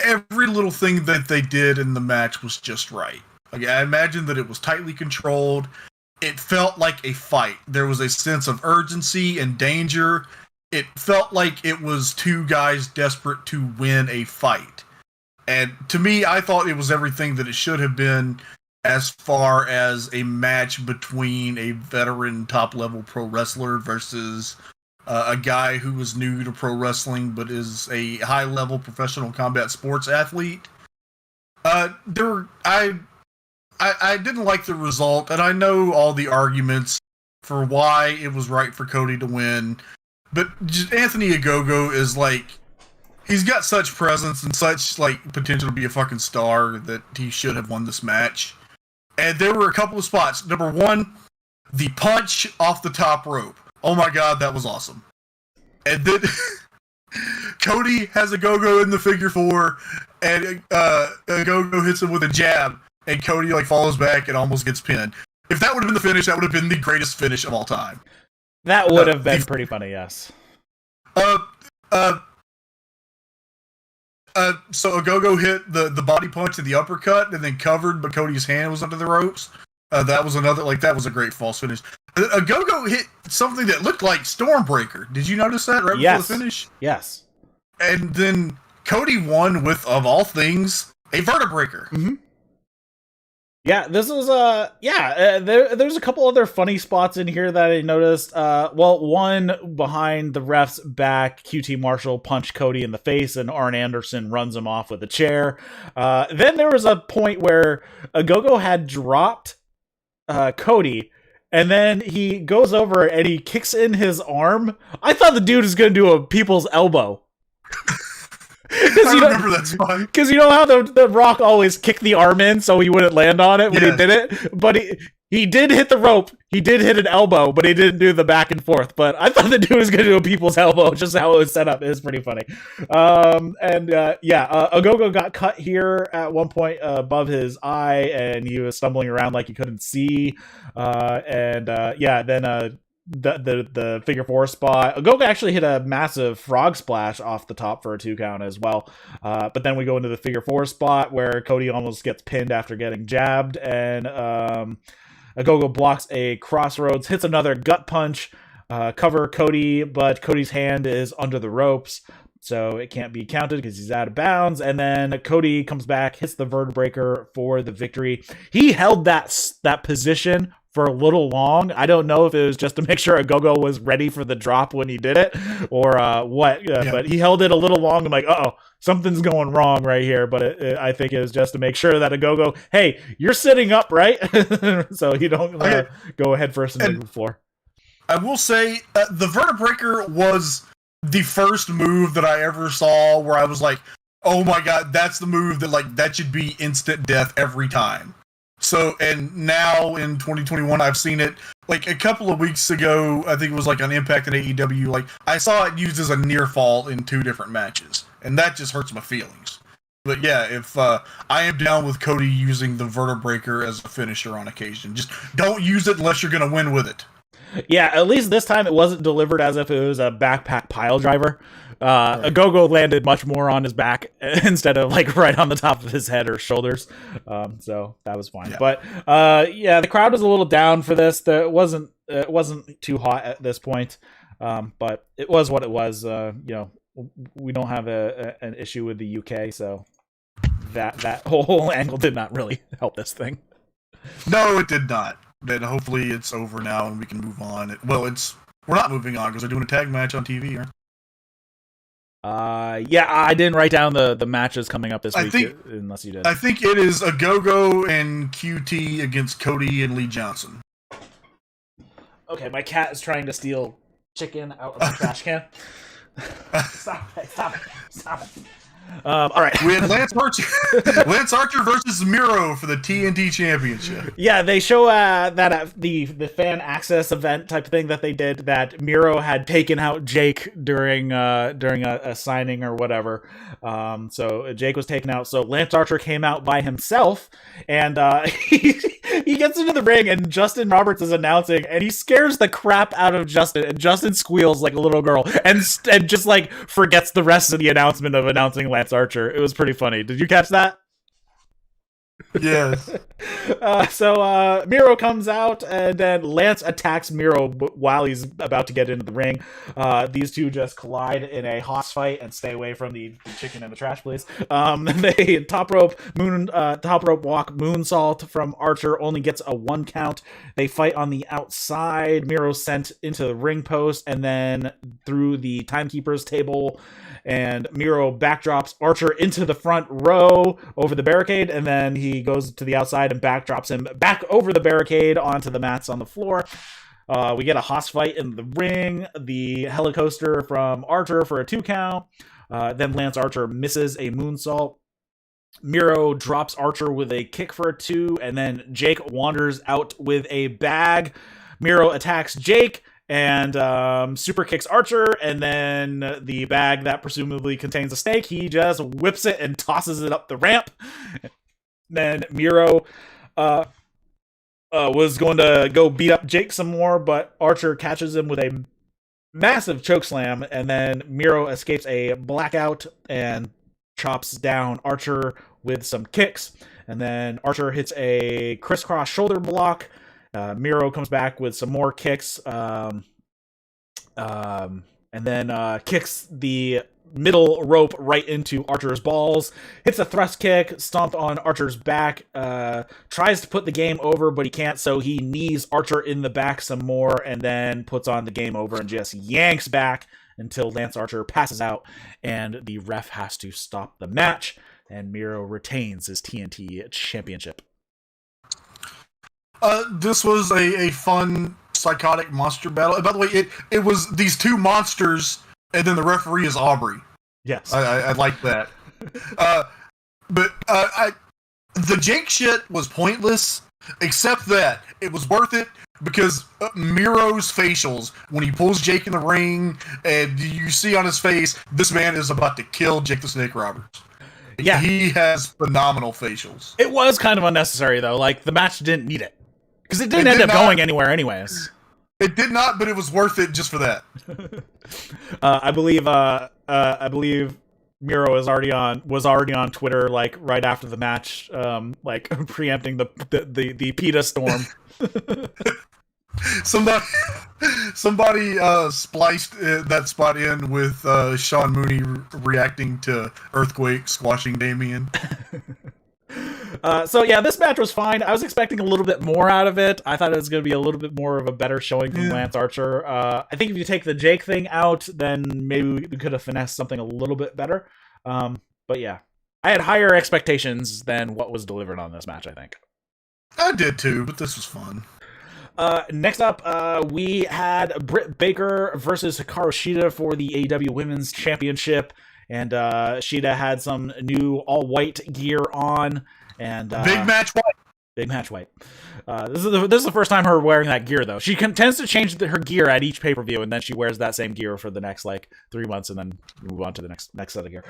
S2: every little thing that they did in the match was just right. Okay, I imagine that it was tightly controlled. It felt like a fight. There was a sense of urgency and danger. It felt like it was two guys desperate to win a fight. And to me, I thought it was everything that it should have been, as far as a match between a veteran top-level pro wrestler versus a guy who was new to pro wrestling but is a high-level professional combat sports athlete. I didn't like the result, and I know all the arguments for why it was right for Cody to win, but just Anthony Ogogo is like, he's got such presence and such like potential to be a fucking star that he should have won this match. And there were a couple of spots. Number one, the punch off the top rope. Oh my god, that was awesome. And then Cody has Ogogo in the figure four, and Ogogo hits him with a jab, and Cody like falls back and almost gets pinned. If that would have been the finish, that would have been the greatest finish of all time.
S1: That would have been pretty funny, yes.
S2: So Ogogo hit the body punch and the uppercut, and then covered, but Cody's hand was under the ropes. That was another, like, that was a great false finish. Ogogo hit something that looked like Stormbreaker. Did you notice that right before the finish?
S1: Yes.
S2: And then Cody won with, of all things, a Vertebreaker.
S1: Mm-hmm. Yeah, this was there's a couple other funny spots in here that I noticed. One behind the ref's back, QT Marshall punched Cody in the face, and Arn Anderson runs him off with a chair. Then there was a point where Ogogo had dropped Cody, and then he goes over and he kicks in his arm. I thought the dude was going to do a people's elbow.
S2: I remember that spot.
S1: Because you know how the Rock always kicked the arm in so he wouldn't land on it when he did it? But he did hit the rope. He did hit an elbow, but he didn't do the back and forth. But I thought the dude was going to do a people's elbow, just how it was set up. It was pretty funny. Ogogo got cut here at one point above his eye, and he was stumbling around like he couldn't see. The figure four spot. Ogogo actually hit a massive frog splash off the top for a 2 count as well. But then we go into the figure four spot where Cody almost gets pinned after getting jabbed, and Ogogo blocks a crossroads, hits another gut punch, cover Cody, but Cody's hand is under the ropes, so it can't be counted because he's out of bounds. And then Cody comes back, hits the Vertebreaker for the victory. He held that position for a little long. I don't know if it was just to make sure Ogogo was ready for the drop when he did it, or what. But he held it a little long. I'm like, something's going wrong right here. But I think it was just to make sure that Ogogo, hey, you're sitting up, right? So you don't go head first into the floor.
S2: I will say the Vertebreaker was the first move that I ever saw where I was like, oh my god, that's the move that should be instant death every time. So, and now in 2021, I've seen it like a couple of weeks ago. I think it was like on Impact and AEW. Like, I saw it used as a near fall in 2 different matches, and that just hurts my feelings. But yeah, if I am down with Cody using the Vertebreaker as a finisher on occasion. Just don't use it unless you're going to win with it.
S1: Yeah, at least this time it wasn't delivered as if it was a backpack pile driver. Right. Ogogo landed much more on his back instead of like right on the top of his head or shoulders. So that was fine. Yeah. But the crowd was a little down for this. It wasn't too hot at this point. But it was what it was. We don't have an issue with the UK, so that whole angle did not really help this thing.
S2: No, it did not. But hopefully it's over now and we can move on. We're not moving on because they're doing a tag match on TV, right?
S1: I didn't write down the matches coming up this week, unless you did.
S2: I think it is Ogogo and QT against Cody and Lee Johnson.
S1: Okay, my cat is trying to steal chicken out of the trash can. Stop it. All right.
S2: We had Lance Archer versus Miro for the TNT Championship.
S1: Yeah, they show that at the fan access event type of thing that they did, that Miro had taken out Jake during a signing or whatever. So Jake was taken out. So Lance Archer came out by himself, and he gets into the ring, and Justin Roberts is announcing, and he scares the crap out of Justin, and Justin squeals like a little girl, and just like forgets the rest of the announcement of announcing Lance Archer. It was pretty funny. Did you catch that?
S2: Yes.
S1: So Miro comes out, and then Lance attacks Miro while he's about to get into the ring. These two just collide in a hoss fight, and stay away from the chicken in the trash, please. They top rope walk moonsault from Archer, only gets a 1 count. They fight on the outside. Miro sent into the ring post, and then through the timekeeper's table, and Miro backdrops Archer into the front row over the barricade, and then he goes to the outside and backdrops him back over the barricade onto the mats on the floor. We get a hoss fight in the ring, the helicoaster from Archer for a 2 count. Then Lance Archer misses a moonsault. Miro drops Archer with a kick for a 2, and then Jake wanders out with a bag. Miro attacks Jake and super kicks Archer, and then the bag that presumably contains a snake, he just whips it and tosses it up the ramp. Then Miro was going to go beat up Jake some more, but Archer catches him with a massive chokeslam, and then Miro escapes a blackout and chops down Archer with some kicks, and then Archer hits a crisscross shoulder block. Miro comes back with some more kicks, and then kicks the middle rope right into Archer's balls, hits a thrust kick, stomped on Archer's back, tries to put the game over, but he can't, so he knees Archer in the back some more, and then puts on the game over and just yanks back until Lance Archer passes out, and the ref has to stop the match, and Miro retains his TNT Championship.
S2: This was a fun, psychotic monster battle. By the way, it was these two monsters, and then the referee is Aubrey.
S1: Yes.
S2: I like that. But the Jake shit was pointless, except that it was worth it because Miro's facials, when he pulls Jake in the ring, and you see on his face, this man is about to kill Jake the Snake Roberts.
S1: Yeah.
S2: He has phenomenal facials.
S1: It was kind of unnecessary, though. Like, the match didn't need it. Because it didn't end up going anywhere anyways.
S2: It did not, but it was worth it just for that.
S1: I believe Miro was already on Twitter, like, right after the match, like, preempting the PETA storm. Somebody spliced that spot in with Sean Mooney reacting to Earthquake squashing Damien. So yeah, this match was fine. I was expecting a little bit more out of it. I thought it was going to be a little bit more of a better showing from Lance Archer. I think if you take the Jake thing out, then maybe we could have finessed something a little bit better. But yeah, I had higher expectations than what was delivered on this match, I think.
S2: I did too, but this was fun.
S1: Next up, we had Britt Baker versus Hikaru Shida for the AEW Women's Championship. And Shida had some new all-white gear on. And
S2: Big match white.
S1: Big match white. This is the first time her wearing that gear, though. She tends to change her gear at each pay-per-view, and then she wears that same gear for the next, 3 months, and then move on to the next set of gear.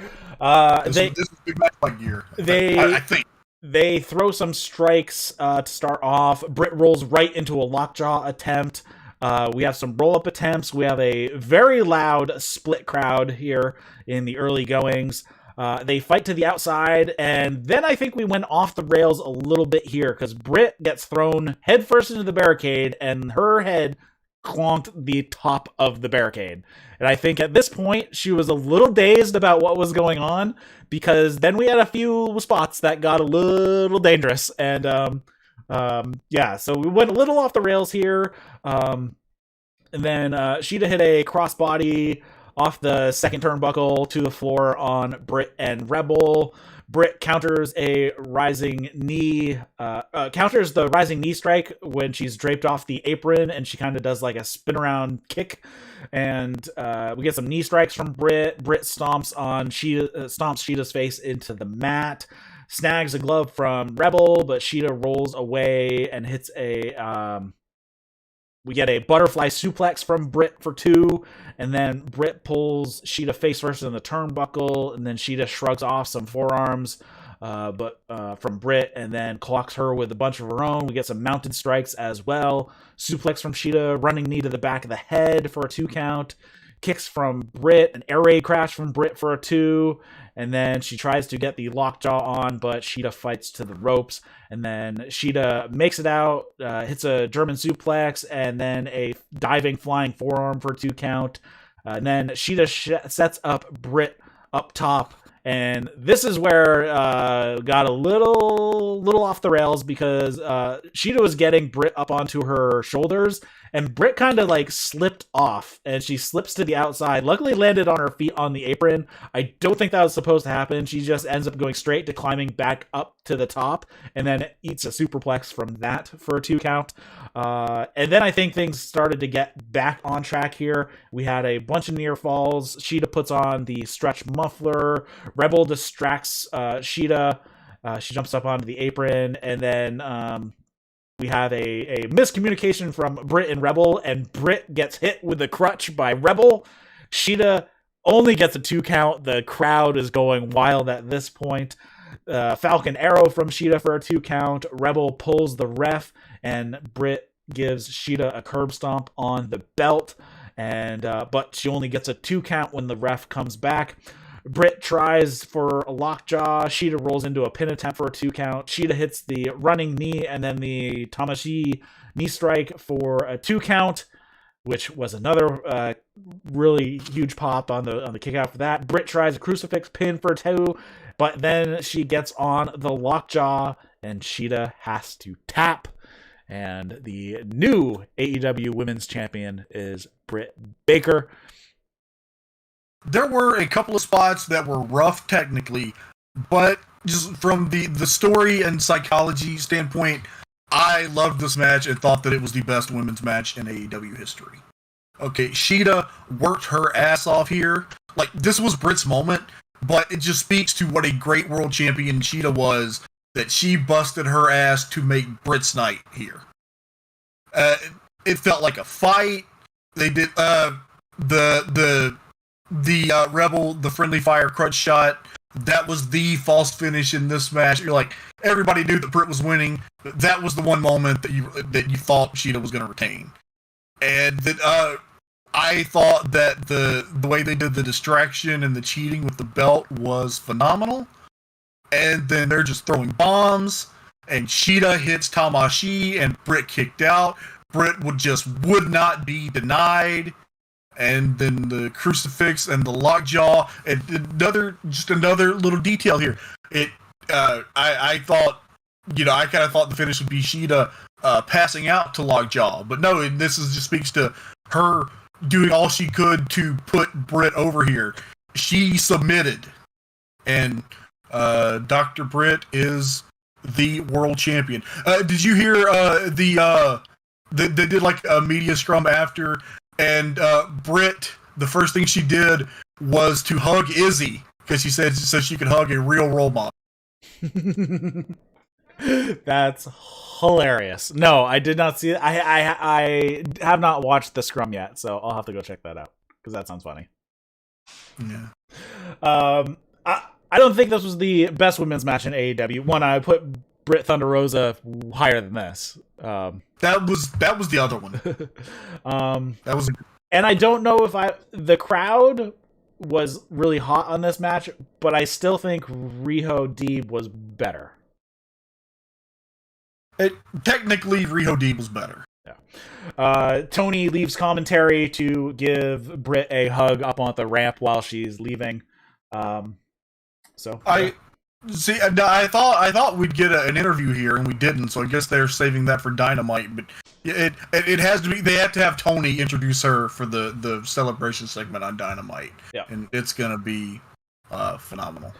S2: This is big match white gear. I think.
S1: They throw some strikes to start off. Britt rolls right into a lockjaw attempt. We have some roll-up attempts. We have a very loud split crowd here in the early goings. They fight to the outside, and then I think we went off the rails a little bit here, because Britt gets thrown headfirst into the barricade, and her head clonked the top of the barricade. And I think at this point, she was a little dazed about what was going on, because then we had a few spots that got a little dangerous, and yeah, so we went a little off the rails here. And then Shida hit a crossbody off the second turnbuckle to the floor on Britt and Rebel. Britt counters the rising knee strike when she's draped off the apron, and she kind of does like a spin around kick. And we get some knee strikes from Britt. Britt stomps Shida's face into the mat. Snags a glove from Rebel, but Shida rolls away and hits we get a butterfly suplex from Britt for 2, and then Britt pulls Shida face first in the turnbuckle, and then Shida shrugs off some forearms from Britt, and then clocks her with a bunch of her own. We get some mounted strikes as well. Suplex from Shida, running knee to the back of the head for a 2 count. Kicks from Britt, an air raid crash from Britt for a 2, and then she tries to get the lockjaw on, but Shida fights to the ropes, and then Shida makes it out, hits a German suplex, and then a diving flying forearm for a 2 count, and then Shida sets up Britt up top, and this is where got a little off the rails, because Shida was getting Britt up onto her shoulders, and Britt kind of like slipped off, and she slips to the outside. Luckily landed on her feet on the apron. I don't think that was supposed to happen. She just ends up going straight to climbing back up to the top, and then eats a superplex from that for a 2 count. And then I think things started to get back on track here. We had a bunch of near falls. Shida puts on the stretch muffler. Rebel distracts Shida. She jumps up onto the apron, and then we have a miscommunication from Britt and Rebel, and Britt gets hit with the crutch by Rebel. Shida only gets a 2 count. The crowd is going wild at this point. Falcon Arrow from Shida for a 2 count. Rebel pulls the ref, and Britt gives Shida a curb stomp on the belt, and but she only gets a 2 count when the ref comes back. Britt tries for a lockjaw. Shida rolls into a pin attempt for a 2 count. Shida hits the running knee and then the Tamashi knee strike for a 2 count, which was another really huge pop on the kick out for that. Britt tries a crucifix pin for 2, but then she gets on the lockjaw and Shida has to tap. And the new AEW Women's Champion is Britt Baker.
S2: There were a couple of spots that were rough technically, but just from the story and psychology standpoint, I loved this match and thought that it was the best women's match in AEW history. Okay, Shida worked her ass off here. Like, this was Britt's moment, but it just speaks to what a great world champion Shida was, that she busted her ass to make Britt's night here. It felt like a fight. They did the Rebel, the friendly fire crutch shot. That was the false finish in this match. You're like, everybody knew that Britt was winning. That was the one moment that you thought Shida was going to retain. And that I thought that the way they did the distraction and the cheating with the belt was phenomenal. And then they're just throwing bombs, and Shida hits Tamashi, and Britt kicked out. Britt would not be denied. And then the crucifix and the lockjaw, and another little detail here. I thought, I kind of thought the finish would be Shida passing out to lockjaw, but no, this just speaks to her doing all she could to put Britt over here. She submitted, and Dr. Britt is the world champion. Did you hear they did like a media scrum after? And Britt, the first thing she did was to hug Izzy, because she said so she could hug a real role model.
S1: That's hilarious. No, I did not see it. I have not watched the scrum yet, so I'll have to go check that out, because that sounds funny.
S2: Yeah.
S1: I don't think this was the best women's match in AEW. One, I put Britt Thunder Rosa higher than this.
S2: That was the other one. That was,
S1: and I don't know if the crowd was really hot on this match, but I still think Riho Deeb was better.
S2: Technically, Riho Deeb was better.
S1: Yeah. Tony leaves commentary to give Britt a hug up on the ramp while she's leaving.
S2: I thought we'd get an interview here, and we didn't. So I guess they're saving that for Dynamite. But it has to be. They have to have Tony introduce her for the celebration segment on Dynamite.
S1: Yeah,
S2: and it's gonna be phenomenal.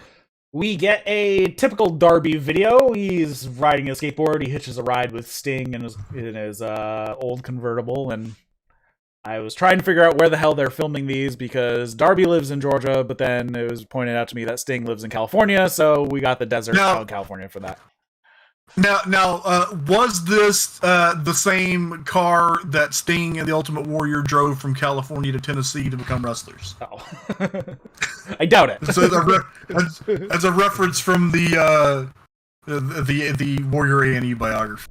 S1: We get a typical Darby video. He's riding a skateboard. He hitches a ride with Sting in his old convertible, and I was trying to figure out where the hell they're filming these, because Darby lives in Georgia, but then it was pointed out to me that Sting lives in California, so we got the desert of California for that.
S2: Now, was this the same car that Sting and the Ultimate Warrior drove from California to Tennessee to become wrestlers?
S1: Oh. I doubt it.
S2: So as a reference from the Warrior A&E biography.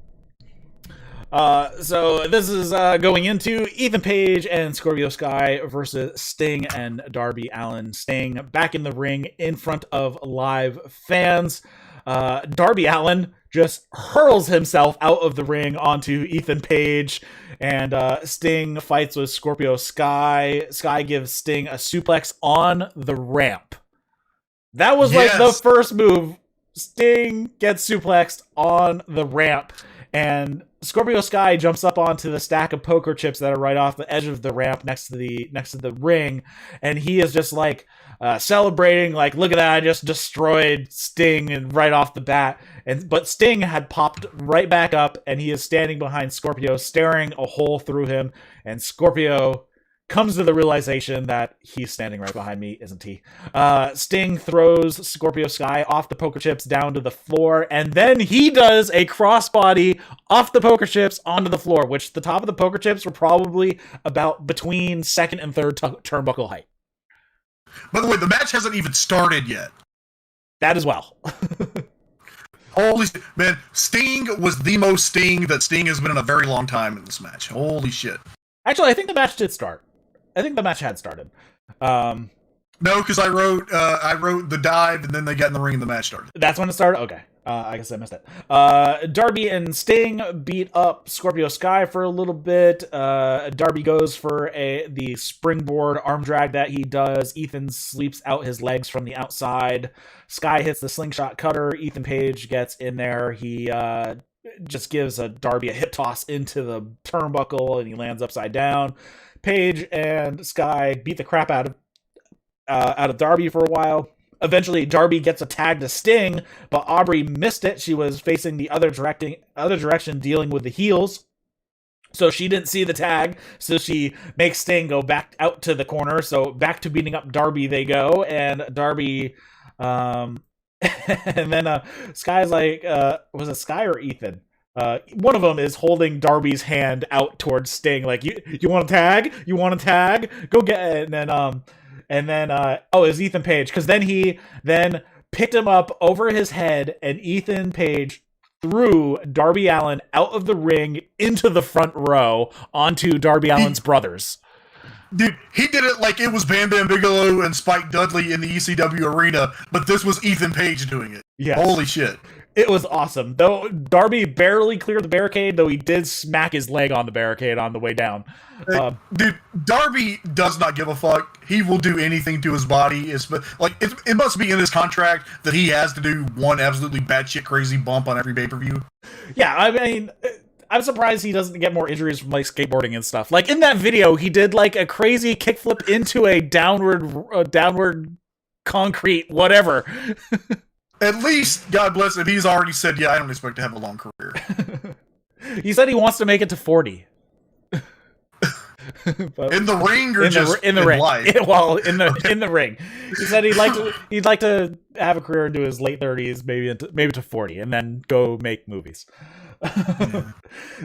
S1: So this is going into Ethan Page and Scorpio Sky versus Sting and Darby Allin. Sting back in the ring in front of live fans. Darby Allin just hurls himself out of the ring onto Ethan Page, and Sting fights with Scorpio Sky. Sky gives Sting a suplex on the ramp. That was like the first move. Sting gets suplexed on the ramp, and Scorpio Sky jumps up onto the stack of poker chips that are right off the edge of the ramp next to the ring, and he is just like celebrating, like, look at that, I just destroyed Sting and right off the bat. But Sting had popped right back up, and he is standing behind Scorpio, staring a hole through him, and Scorpio comes to the realization that he's standing right behind me, isn't he? Sting throws Scorpio Sky off the poker chips down to the floor, and then he does a crossbody off the poker chips onto the floor, which the top of the poker chips were probably about between second and third turnbuckle height.
S2: By the way, the match hasn't even started yet.
S1: That as well.
S2: Holy shit, man, Sting was the most Sting that Sting has been in a very long time in this match. Holy shit.
S1: Actually, I think the match did start. I think the match had started.
S2: Man, No, because I wrote the dive, and then they got in the ring and the match started.
S1: That's when it started? Okay. I guess I missed it. Darby and Sting beat up Scorpio Sky for a little bit. Darby goes for the springboard arm drag that he does. Ethan sleeps out his legs from the outside. Sky hits the slingshot cutter. Ethan Page gets in there. He just gives Darby a hip toss into the turnbuckle, and he lands upside down. Page and Sky beat the crap out of Darby for a while. Eventually, Darby gets a tag to Sting, but Aubrey missed it. She was facing the other direction, dealing with the heels. So she didn't see the tag, so she makes Sting go back out to the corner. So back to beating up Darby they go, and Darby... and then Sky's like... was it Sky or Ethan? One of them is holding Darby's hand out towards Sting, like, you want a tag? You want a tag? Go get it. And then it was Ethan Page, because then he picked him up over his head, and Ethan Page threw Darby Allin out of the ring into the front row onto Darby Allin's brothers.
S2: Dude, he did it like it was Bam Bam Bigelow and Spike Dudley in the ECW arena, but this was Ethan Page doing it.
S1: Yes.
S2: Holy shit.
S1: It was awesome. Though Darby barely cleared the barricade, though he did smack his leg on the barricade on the way down.
S2: Dude, Darby does not give a fuck. He will do anything to his body. It must be in his contract that he has to do one absolutely batshit crazy bump on every pay-per-view.
S1: Yeah, I mean, I'm surprised he doesn't get more injuries from like skateboarding and stuff. Like in that video, he did like a crazy kickflip into a downward concrete whatever.
S2: At least, God bless him, he's already said, yeah, I don't expect to have a long career.
S1: He said he wants to make it to 40.
S2: In the ring, or in
S1: the ring?
S2: Life?
S1: Well, in the ring. He said he'd like to have a career into his late 30s, maybe to 40, and then go make movies.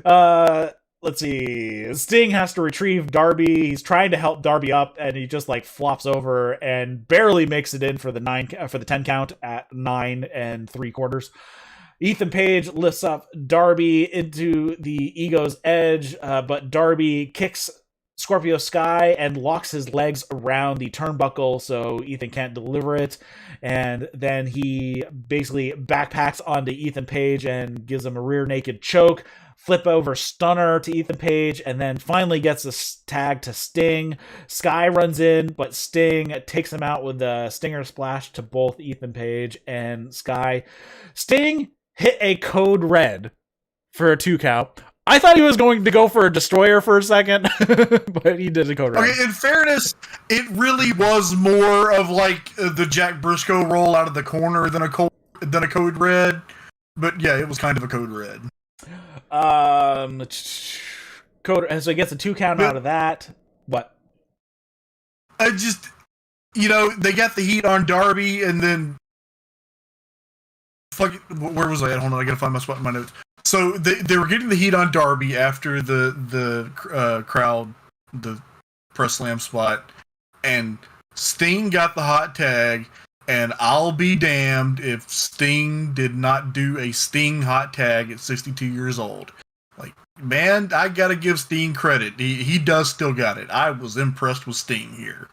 S1: Yeah. Let's see. Sting has to retrieve Darby. He's trying to help Darby up, and he just like flops over and barely makes it in for the 10 count at 9 3/4. Ethan Page lifts up Darby into the Ego's Edge, but Darby kicks Scorpio Sky and locks his legs around the turnbuckle so Ethan can't deliver it. And then he basically backpacks onto Ethan Page and gives him a rear naked choke, flip over stunner to Ethan Page, and then finally gets a tag to Sting. Sky runs in, but Sting takes him out with the Stinger Splash to both Ethan Page and Sky. Sting hit a code red for a 2 count. I thought he was going to go for a destroyer for a second, but he did a code red.
S2: Okay, in fairness, it really was more of like the Jack Briscoe roll out of the corner than a code red. But yeah, it was kind of a code red.
S1: So he gets a 2 count out of that. What?
S2: I just, they got the heat on Darby, and then where was I at? Hold on, I gotta find my spot in my notes. So they were getting the heat on Darby after the crowd, the press slam spot, and Sting got the hot tag, and I'll be damned if Sting did not do a Sting hot tag at 62 years old. Like, man, I gotta give Sting credit. He does still got it. I was impressed with Sting here.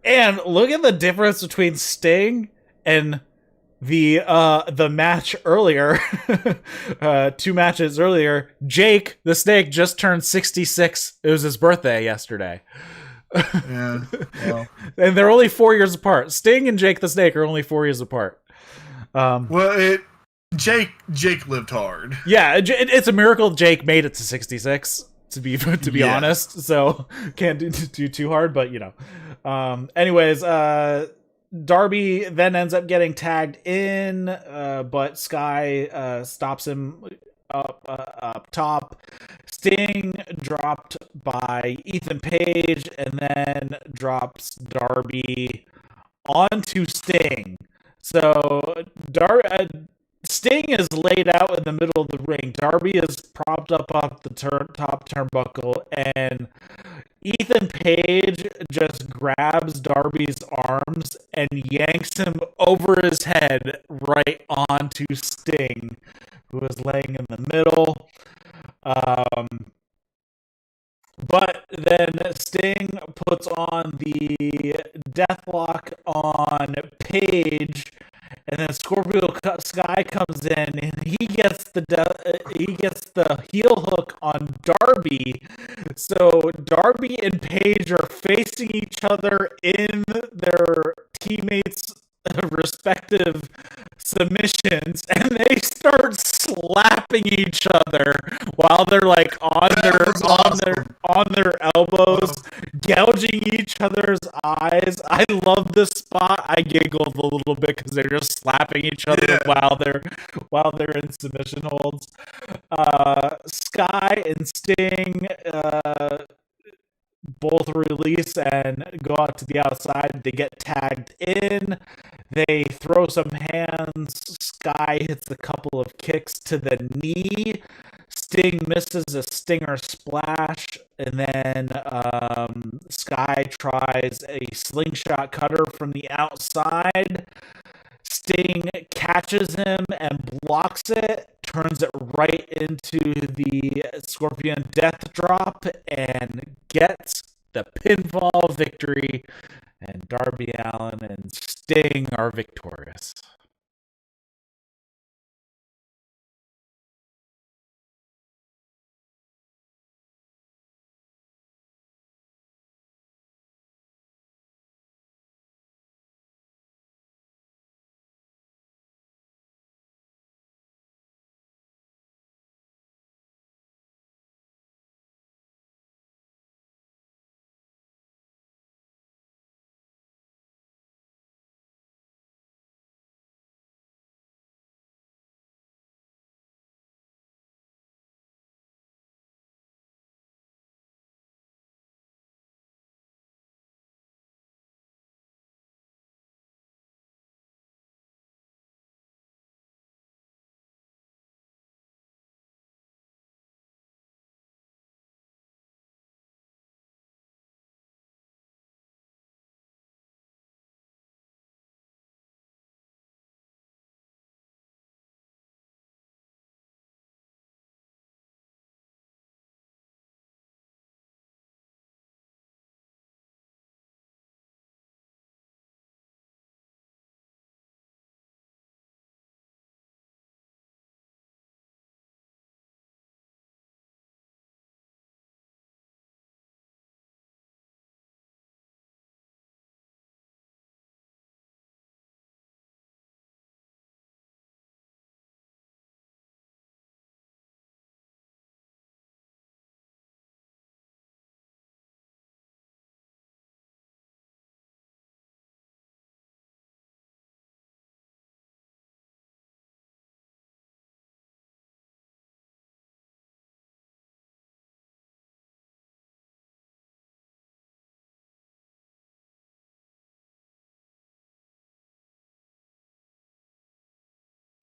S1: And look at the difference between Sting and the match earlier, 2 matches earlier. Jake the Snake just turned 66. It was his birthday yesterday.
S2: Yeah, well.
S1: And they're only 4 years apart. Sting and Jake the Snake are only 4 years apart.
S2: Jake lived hard.
S1: Yeah, it's a miracle Jake made it to 66. To be honest, so can't do too hard, but anyways, Darby then ends up getting tagged in, but Sky stops him up top. Sting dropped by Ethan Page, and then drops Darby onto Sting. So Sting is laid out in the middle of the ring. Darby is propped up off the top turnbuckle, and Ethan Page just grabs Darby's arms and yanks him over his head right onto Sting, who is laying in the middle. But then Sting puts on the Deathlock on Paige, and then Scorpio Sky comes in, and he gets the heel hook on Darby. So Darby and Paige are facing each other in their teammates' respective submissions, and they start slapping each other while they're like on their elbows, gouging each other's eyes. I love this spot. I giggled a little bit because they're just slapping each other while they're in submission holds. Sky and Sting both release and go out to the outside. They get tagged in. They throw some hands. Sky hits a couple of kicks to the knee. Sting misses a stinger splash, and then Sky tries a slingshot cutter from the outside. Sting catches him and blocks it, turns it right into the Scorpion Death Drop, and gets the pinfall victory. And Darby Allin and Sting are victorious.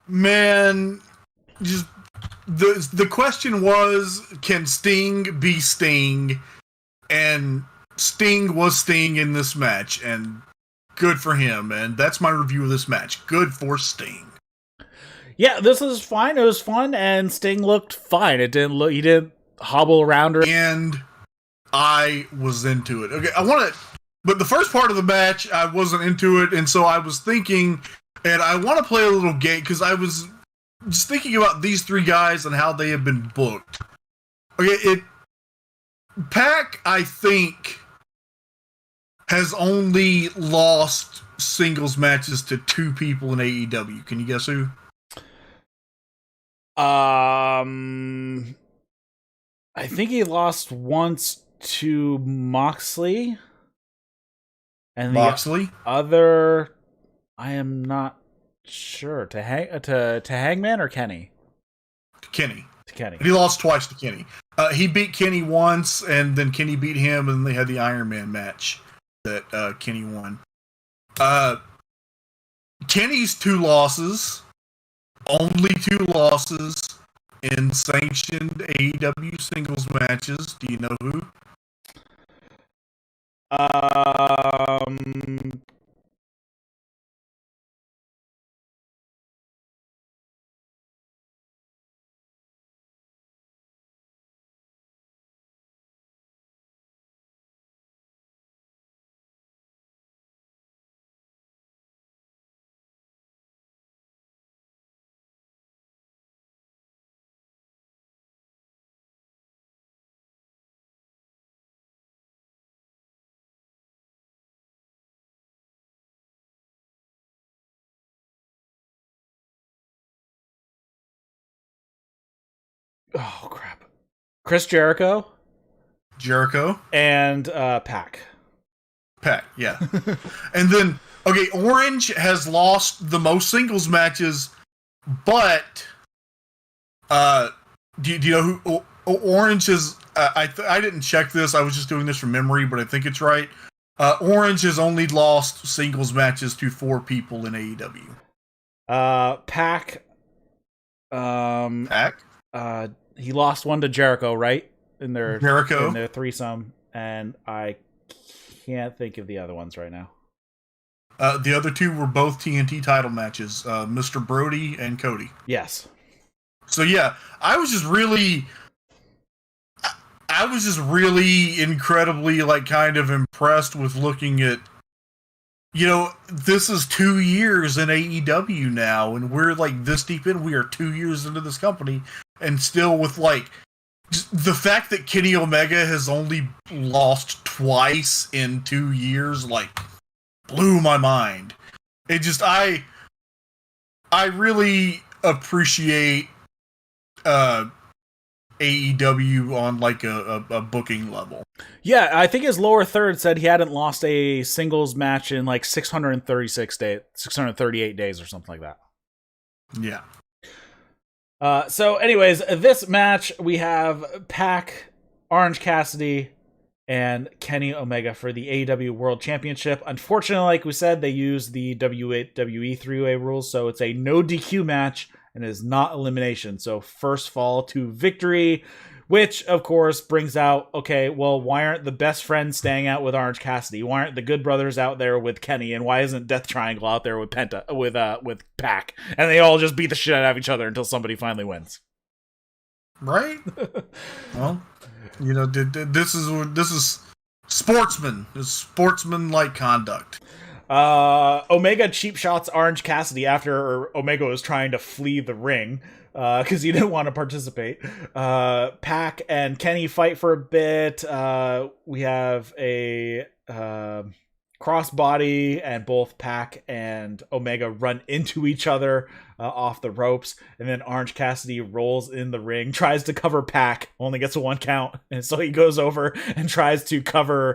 S2: Man, just the question was, can Sting be Sting? And Sting was Sting in this match, and good for him. And that's my review of this match. Good for Sting.
S1: Yeah, this was fine. It was fun, and Sting looked fine. He didn't hobble around or.
S2: And I was into it. Okay, but the first part of the match, I wasn't into it, and so I was thinking, and I want to play a little game, because I was just thinking about these three guys and how they have been booked. Okay, Pac, I think, has only lost singles matches to two people in AEW. Can you guess who?
S1: I think he lost once to Moxley. And
S2: Moxley?
S1: The other, I am not sure. To Hangman or Kenny?
S2: To Kenny.
S1: To Kenny.
S2: And he lost twice to Kenny. He beat Kenny once, and then Kenny beat him, and they had the Iron Man match that Kenny won. Kenny's two losses, only two losses in sanctioned AEW singles matches. Do you know who?
S1: Oh crap! Chris Jericho, and Pac.
S2: Yeah. And then okay, Orange has lost the most singles matches, but do you know who Orange is? I didn't check this. I was just doing this from memory, but I think it's right. Orange has only lost singles matches to 4 people in AEW.
S1: Pac.
S2: Pac.
S1: He lost one to Jericho, right? In their threesome, and I can't think of the other ones right now.
S2: The other 2 were both TNT title matches, Mr. Brody and Cody.
S1: Yes.
S2: So yeah, I was just really incredibly like kind of impressed with looking at, you know, this is 2 years in AEW now, and we're like this deep in. We are 2 years into this company, and still with like the fact that Kenny Omega has only lost twice in 2 years, like, blew my mind. It just I really appreciate AEW on like a booking level.
S1: Yeah, I think his lower third said he hadn't lost a singles match in like 638 days or something like that.
S2: Yeah.
S1: So anyways, this match we have Pac, Orange Cassidy, and Kenny Omega for the AEW World Championship. Unfortunately, like we said, they used the WWE 3-way rules, so it's a no DQ match and is not elimination. So first fall to victory, which of course brings out, okay, well, why aren't the best friends staying out with Orange Cassidy? Why aren't the Good Brothers out there with Kenny? And why isn't Death Triangle out there with with Pac? And they all just beat the shit out of each other until somebody finally wins.
S2: Right? Well, you know, this is sportsman. This is sportsman-like conduct.
S1: Omega cheap shots Orange Cassidy after Omega was trying to flee the ring because he didn't want to participate. Pac and Kenny fight for a bit. We have a crossbody, and both Pac and Omega run into each other off the ropes, and then Orange Cassidy rolls in the ring, tries to cover Pac, only gets a 1 count, and so he goes over and tries to cover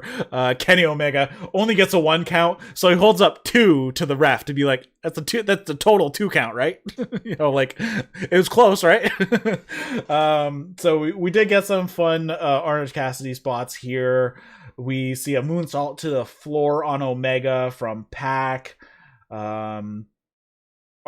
S1: Kenny Omega, only gets a 1 count, so he holds up 2 to the ref to be like, that's a total 2 count, right? You know, like, it was close, right? So we did get some fun Orange Cassidy spots here. We see a moonsault to the floor on Omega from Pac.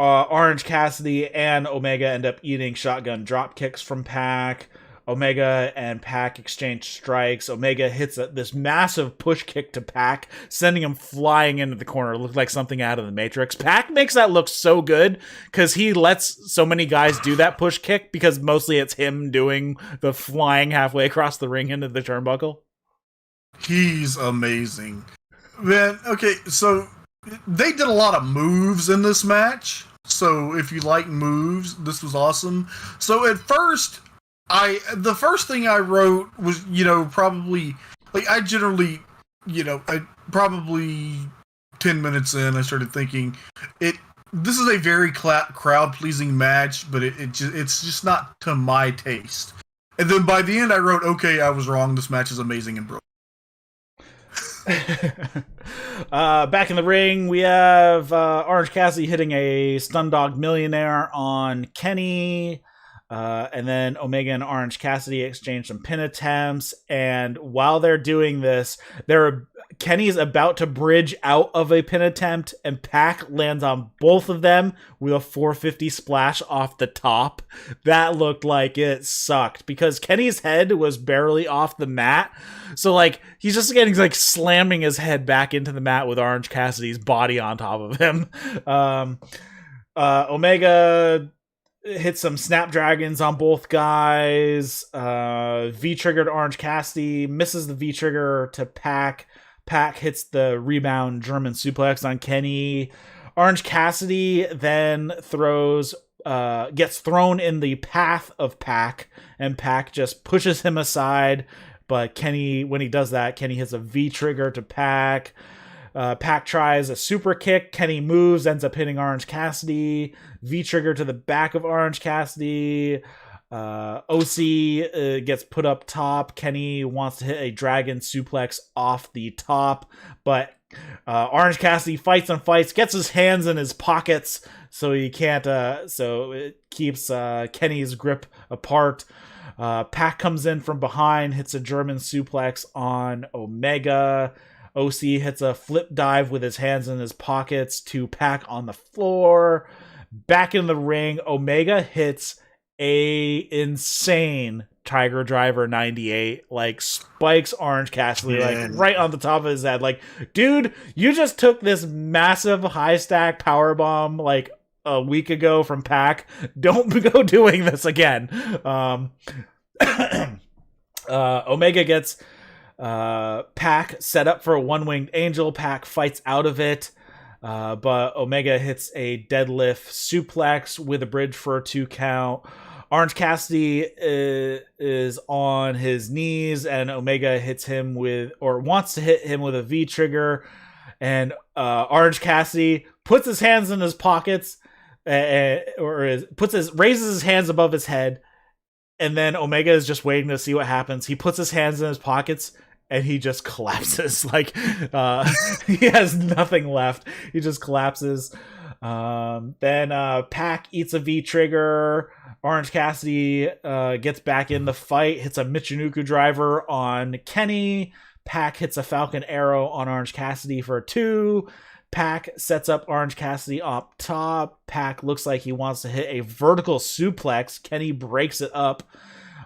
S1: Orange Cassidy and Omega end up eating shotgun drop kicks from Pac. Omega and Pac exchange strikes. Omega hits this massive push kick to Pac, sending him flying into the corner. It looked like something out of the Matrix. Pac makes that look so good because he lets so many guys do that push kick, because mostly it's him doing the flying halfway across the ring into the turnbuckle.
S2: He's amazing. Man, okay, so they did a lot of moves in this match. So if you like moves, this was awesome. So at first, the first thing I wrote was, you know, probably, like, I probably 10 minutes in, I started thinking, this is a very crowd-pleasing match, but it's just not to my taste. And then by the end, I wrote, okay, I was wrong, this match is amazing and brilliant.
S1: Back in the ring, we have Orange Cassidy hitting a Stun Dog Millionaire on Kenny, and then Omega and Orange Cassidy exchange some pin attempts, and while they're doing this, Kenny's about to bridge out of a pin attempt, and Pac lands on both of them with a 450 splash off the top. That looked like it sucked, because Kenny's head was barely off the mat, so like he's just getting like slamming his head back into the mat with Orange Cassidy's body on top of him. Omega hits some Snapdragons on both guys. V-triggered Orange Cassidy, misses the V-trigger to Pac. Pac hits the rebound German suplex on Kenny. Orange Cassidy then gets thrown in the path of Pac, and Pac just pushes him aside. But Kenny, when he does that, Kenny hits a V-trigger to Pac. Pac tries a super kick. Kenny moves, ends up hitting Orange Cassidy. V-trigger to the back of Orange Cassidy. OC gets put up top. Kenny wants to hit a dragon suplex off the top, but Orange Cassidy fights and fights, gets his hands in his pockets, so he can't. So it keeps Kenny's grip apart. Pac comes in from behind, hits a German suplex on Omega. OC hits a flip dive with his hands in his pockets to Pac on the floor. Back in the ring, Omega hits a insane Tiger Driver 98, like spikes Orange Cassidy like right on the top of his head. Like, dude, you just took this massive high stack power bomb like a week ago from Pac. Don't go doing this again. Omega gets Pac set up for a one-winged angel. Pac fights out of it. But Omega hits a deadlift suplex with a bridge for a 2 count. Orange Cassidy is on his knees, and Omega hits him with, or wants to hit him with a V trigger. And Orange Cassidy puts his hands in his pockets, raises his hands above his head, and then Omega is just waiting to see what happens. He puts his hands in his pockets, and he just collapses. Like, he has nothing left. He just collapses. Then Pac eats a V-trigger. Orange Cassidy gets back in the fight, hits a Michinoku driver on Kenny. Pac hits a Falcon Arrow on Orange Cassidy for a 2. Pac sets up Orange Cassidy up top. Pac looks like he wants to hit a vertical suplex. Kenny breaks it up.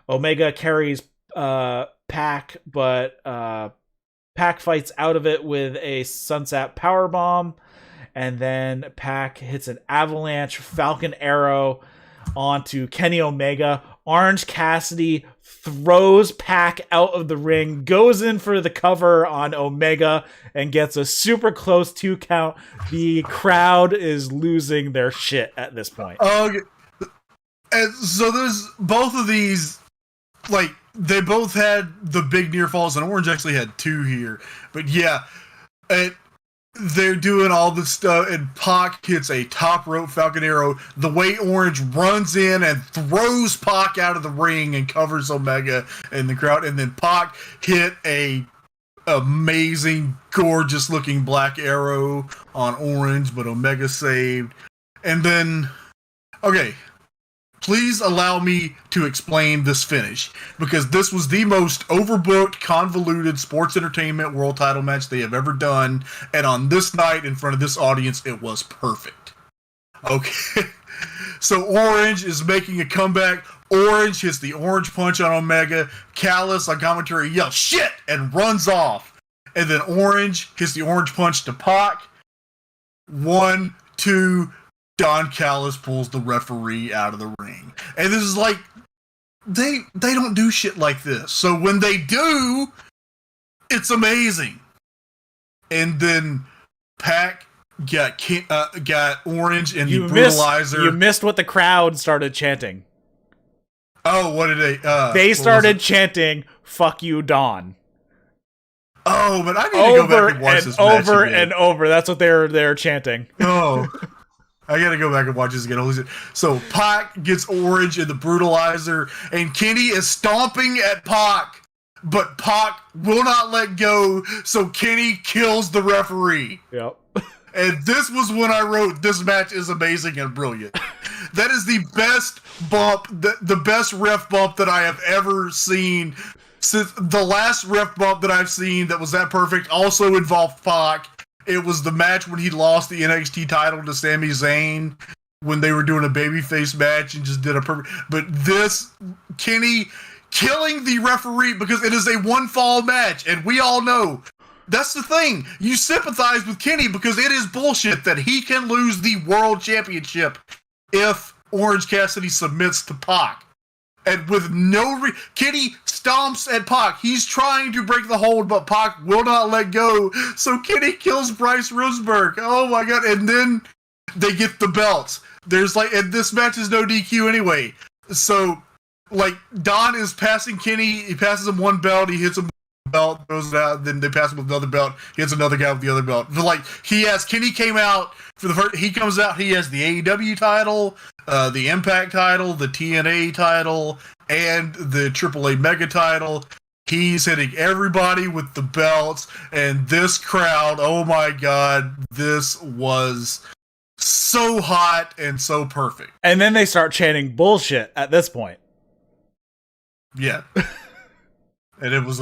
S1: Omega carries Pac, but Pac fights out of it with a Sunset Powerbomb, and then Pac hits an Avalanche Falcon Arrow onto Kenny Omega. Orange Cassidy throws Pac out of the ring, goes in for the cover on Omega, and gets a super close 2 count. The crowd is losing their shit at this point.
S2: Okay. And so there's both of these, like, they both had the big near falls, and Orange actually had 2 here. But yeah, they're doing all this stuff, and Pac hits a top rope Falcon Arrow. The way Orange runs in and throws Pac out of the ring and covers Omega in the crowd, and then Pac hit a amazing, gorgeous looking black arrow on Orange, but Omega saved. And then, okay, please allow me to explain this finish, because this was the most overbooked, convoluted sports entertainment world title match they have ever done, and on this night, in front of this audience, it was perfect. Okay, so Orange is making a comeback. Orange hits the orange punch on Omega. Callis on commentary yells, "Shit!" and runs off. And then Orange hits the orange punch to Pac. 1, 2... Don Callis pulls the referee out of the ring. And this is like, they don't do shit like this. So when they do, it's amazing. And then Pac got Orange in the brutalizer.
S1: You missed what the crowd started chanting.
S2: Oh, what did they?
S1: They started chanting, "Fuck you, Don."
S2: Oh, but I need to go back and watch this match
S1: over
S2: again.
S1: and over. That's what they're chanting.
S2: Oh. I gotta go back and watch this again. So Pac gets Orange in the brutalizer, and Kenny is stomping at Pac, but Pac will not let go, so Kenny kills the referee.
S1: Yep.
S2: And this was when I wrote, "This match is amazing and brilliant." That is the best bump, the best ref bump that I have ever seen. Since the last ref bump that I've seen that was that perfect also involved Pac. It was the match when he lost the NXT title to Sami Zayn, when they were doing a babyface match and just did a perfect. But this, Kenny killing the referee, because it is a one fall match, and we all know that's the thing. You sympathize with Kenny because it is bullshit that he can lose the world championship if Orange Cassidy submits to Pac. And with Kenny stomps at Pac. He's trying to break the hold, but Pac will not let go. So Kenny kills Bryce Rosenberg. Oh my god. And then they get the belts. And this match is no DQ anyway. So, like, Don is passing Kenny. He passes him one belt. He hits him belt, throws it out, then they pass him with another belt. He hits another guy with the other belt. But like Kenny came out for the first. He comes out. He has the AEW title, the Impact title, the TNA title, and the AAA Mega title. He's hitting everybody with the belts, and this crowd. Oh my God, this was so hot and so perfect.
S1: And then they start chanting bullshit at this point.
S2: Yeah. And it was